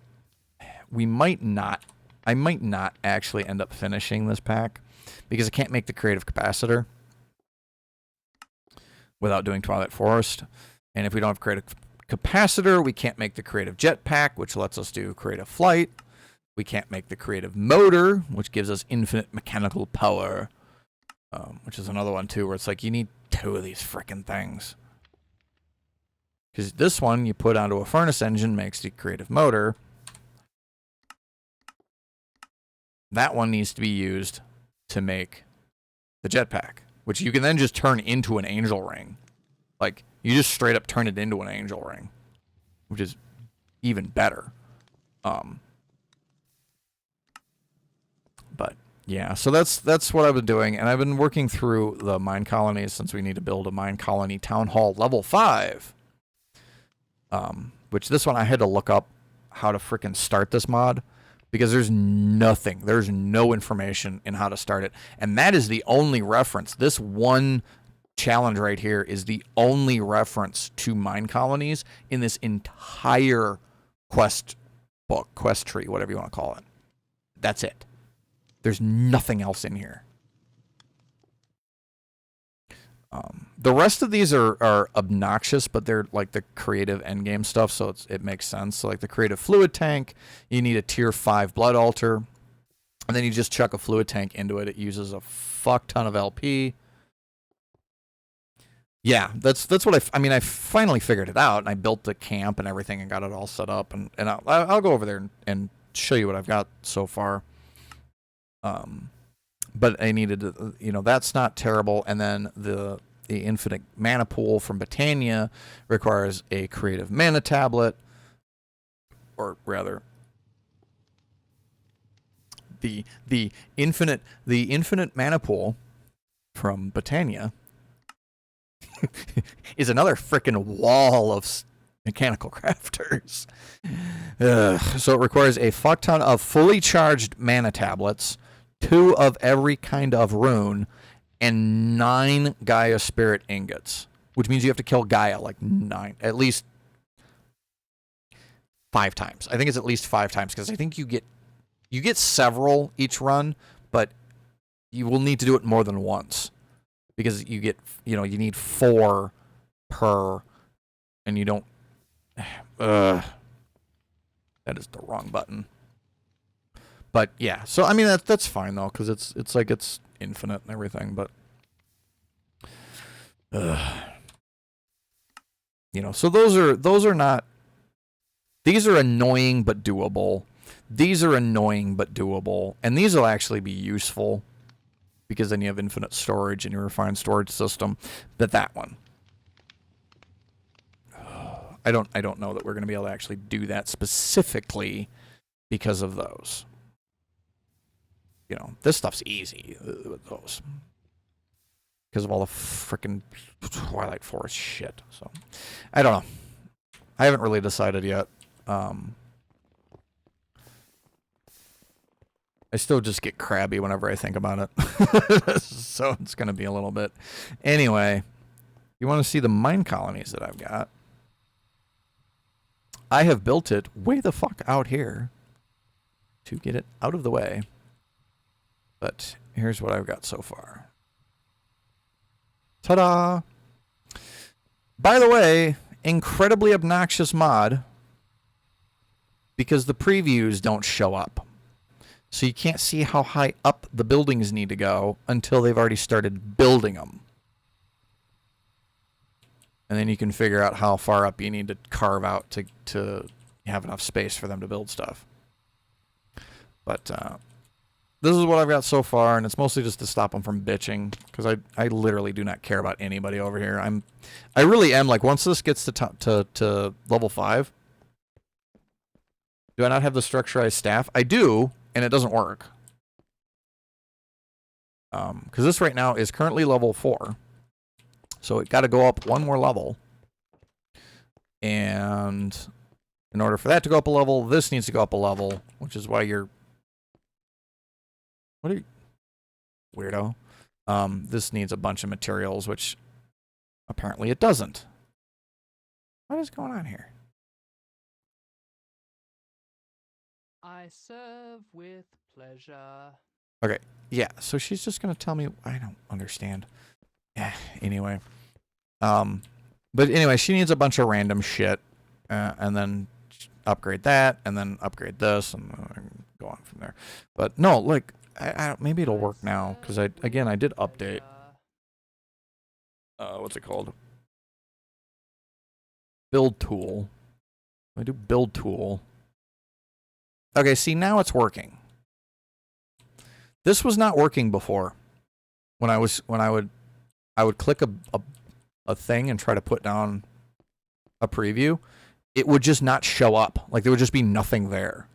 I might not actually end up finishing this pack because I can't make the creative capacitor without doing Twilight Forest. And if we don't have creative capacitor, we can't make the creative jetpack, which lets us do creative flight. We can't make the creative motor, which gives us infinite mechanical power, which is another one, too, where it's like you need 2 of these frickin' things. Because this one you put onto a furnace engine makes the creative motor. That one needs to be used to make the jetpack, which you can then just turn into an angel ring. Like, you just straight up turn it into an angel ring, which is even better. But yeah, so that's what I've been doing, and I've been working through the mine colonies since we need to build a mine colony town hall level 5. Which this one I had to look up how to frickin' start this mod because there's nothing, there's no information in how to start it, and that is the only reference. This one challenge right here is the only reference to mine colonies in this entire quest book, quest tree, whatever you want to call it. That's it. There's nothing else in here. The rest of these are obnoxious, but they're like the creative endgame stuff, so it makes sense. So like the creative fluid tank, you need a tier 5 blood altar, and then you just chuck a fluid tank into it. It uses a fuck ton of LP. Yeah, that's what I mean. I finally figured it out, and I built the camp and everything, and got it all set up, and I'll go over there and show you what I've got so far. But I needed to, that's not terrible, and then the infinite mana pool from Botania requires a creative mana tablet, or rather, the infinite mana pool from Botania is another freaking wall of mechanical crafters. So it requires a fuck ton of fully charged mana tablets, 2 of every kind of rune, and 9 Gaia Spirit ingots, which means you have to kill Gaia like 9, at least 5 times. I think it's at least 5 times, because I think you get several each run, but you will need to do it more than once, because you get, you need 4 per, and you don't. That is the wrong button. But yeah, so I mean that's fine though, because it's like it's infinite and everything, but so those are not, these are annoying but doable. These are annoying but doable, and these will actually be useful because then you have infinite storage and your refined storage system. But that one, I don't know that we're going to be able to actually do that specifically because of those. This stuff's easy with those because of all the frickin' Twilight Forest shit. So, I don't know. I haven't really decided yet. I still just get crabby whenever I think about it. So it's going to be a little bit. Anyway, you want to see the mine colonies that I've got? I have built it way the fuck out here to get it out of the way. But here's what I've got so far. Ta-da! By the way, incredibly obnoxious mod, because the previews don't show up. So you can't see how high up the buildings need to go until they've already started building them. And then you can figure out how far up you need to carve out to have enough space for them to build stuff. But this is what I've got so far, and it's mostly just to stop them from bitching, because I literally do not care about anybody over here. I really am, like, once this gets to level 5, do I not have the structurized staff? I do, and it doesn't work. Because this right now is currently level 4. So it got to go up one more level. And in order for that to go up a level, this needs to go up a level, which is why you're... What are you... Weirdo. This needs a bunch of materials, which apparently it doesn't. What is going on here? I serve with pleasure. Okay, yeah, so she's just going to tell me... I don't understand. Yeah, anyway. But anyway, she needs a bunch of random shit, and then upgrade that, and then upgrade this, and go on from there. But no, like, maybe it'll work now, because I did update. What's it called? Build tool. I do build tool. Okay, see, now it's working. This was not working before. When I would click a thing and try to put down a preview, it would just not show up. Like, there would just be nothing there.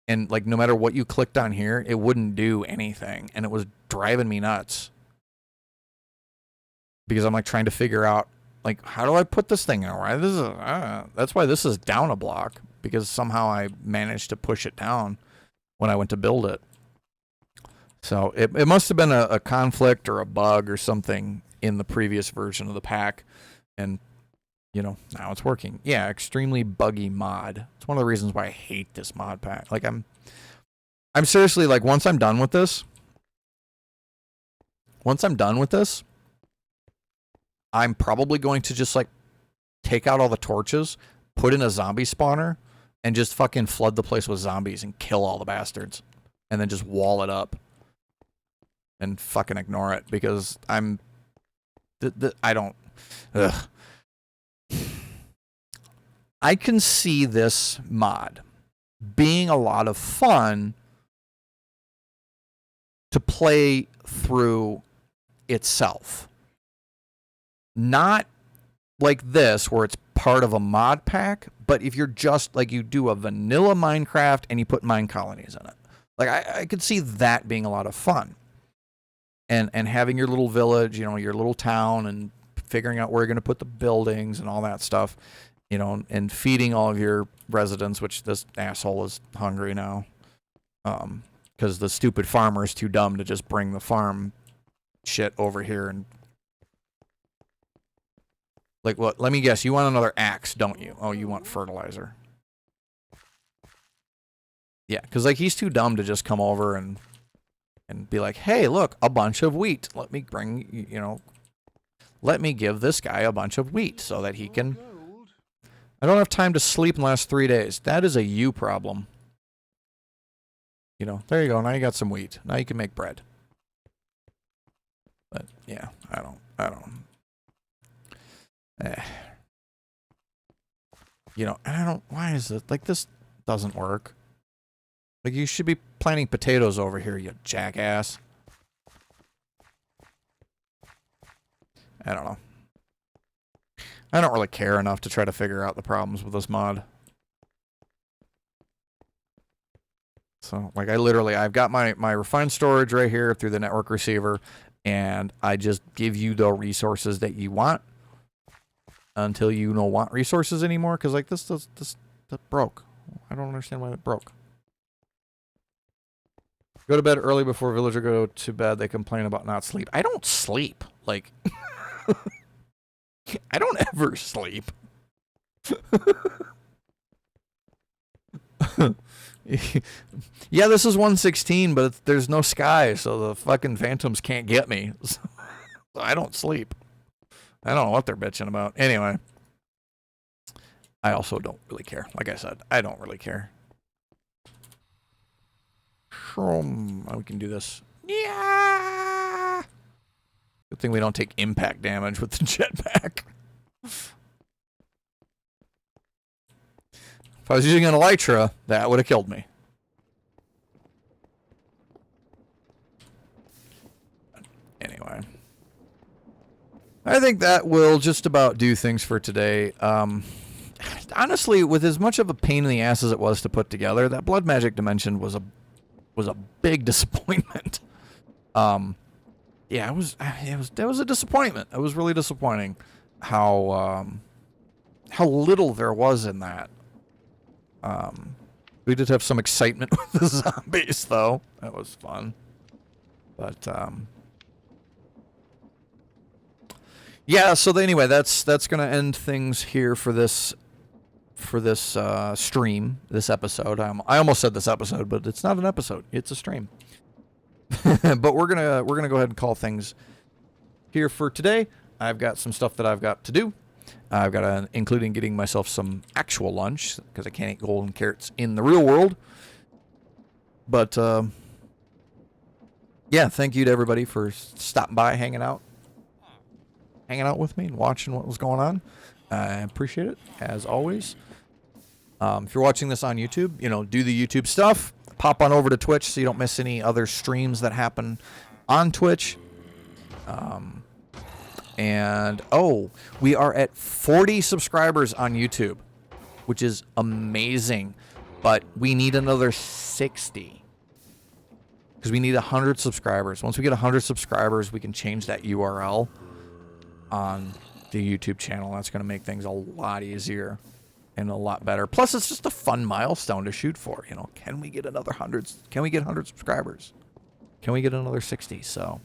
And, like, no matter what you clicked on here, it wouldn't do anything. And it was driving me nuts. Because I'm, like, trying to figure out, like, how do I put this thing in? Right? That's why this is down a block. Because somehow I managed to push it down when I went to build it. So it must have been a conflict or a bug or something in the previous version of the pack. And, now it's working. Yeah, extremely buggy mod. It's one of the reasons why I hate this mod pack. Like, I'm seriously, like, once I'm done with this, once I'm done with this, I'm probably going to just like take out all the torches, put in a zombie spawner, and just fucking flood the place with zombies and kill all the bastards. And then just wall it up. And fucking ignore it because I'm... I don't... Ugh. I can see this mod being a lot of fun to play through itself. Not like this where it's part of a mod pack, but if you're just like you do a vanilla Minecraft and you put mine colonies in it. Like I could see that being a lot of fun. And having your little village, you know, your little town and figuring out where you're going to put the buildings and all that stuff, you know, and feeding all of your residents, which this asshole is hungry now. Because the stupid farmer is too dumb to just bring the farm shit over here and... Like, what? Let me guess. You want another axe, don't you? Oh, you want fertilizer. Yeah, because, like, he's too dumb to just come over and be like, hey, look, a bunch of wheat. Let me bring, you know... Let me give this guy a bunch of wheat so that he can... I don't have time to sleep in the last 3 days. That is a you problem. You know, there you go. Now you got some wheat. Now you can make bread. But, yeah, I don't... You know, and I don't... Why is it... Like, this doesn't work. Like, you should be planting potatoes over here, you jackass. I don't know. I don't really care enough to try to figure out the problems with this mod. So, like, I've got my refined storage right here through the network receiver, and I just give you the resources that you want until you don't want resources anymore, because, like, this broke. I don't understand why it broke. Go to bed early before villager go to bed. They complain about not sleep. I don't sleep. Like, I don't ever sleep. Yeah, this is 116, but there's no sky, so the fucking phantoms can't get me. So I don't sleep. I don't know what they're bitching about. Anyway, I also don't really care. Like I said, I don't really care. We can do this. Yeah. Good thing we don't take impact damage with the jetpack. If I was using an elytra, that would have killed me. Anyway. I think that will just about do things for today. Honestly, with as much of a pain in the ass as it was to put together, that blood magic dimension was a big disappointment. Yeah, that was a disappointment. It was really disappointing how little there was in that. We did have some excitement with the zombies, though. That was fun. But yeah. So anyway, that's gonna end things here for this stream, this episode. I almost said this episode, but it's not an episode. It's a stream. But we're gonna go ahead and call things here for today. I've got some stuff that I've got to do. I've got including getting myself some actual lunch because I can't eat golden carrots in the real world. But yeah, thank you to everybody for stopping by, hanging out with me and watching what was going on. I appreciate it as always. If you're watching this on YouTube, you know, do the YouTube stuff. Pop on over to Twitch so you don't miss any other streams that happen on Twitch. And, oh, we are at 40 subscribers on YouTube, which is amazing. But we need another 60. Because we need 100 subscribers. Once we get 100 subscribers, we can change that URL on the YouTube channel. That's going to make things a lot easier and a lot better. Plus, it's just a fun milestone to shoot for. You know, can we get another 100? Can we get 100 subscribers? Can we get another 60? So,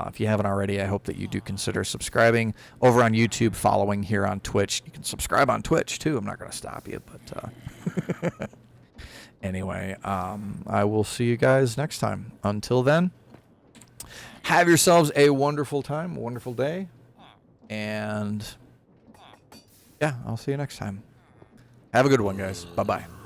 if you haven't already, I hope that you do consider subscribing over on YouTube, following here on Twitch. You can subscribe on Twitch, too. I'm not going to stop you, but anyway, I will see you guys next time. Until then, Have yourselves a wonderful time, a wonderful day. And yeah, I'll see you next time. Have a good one, guys. Bye-bye.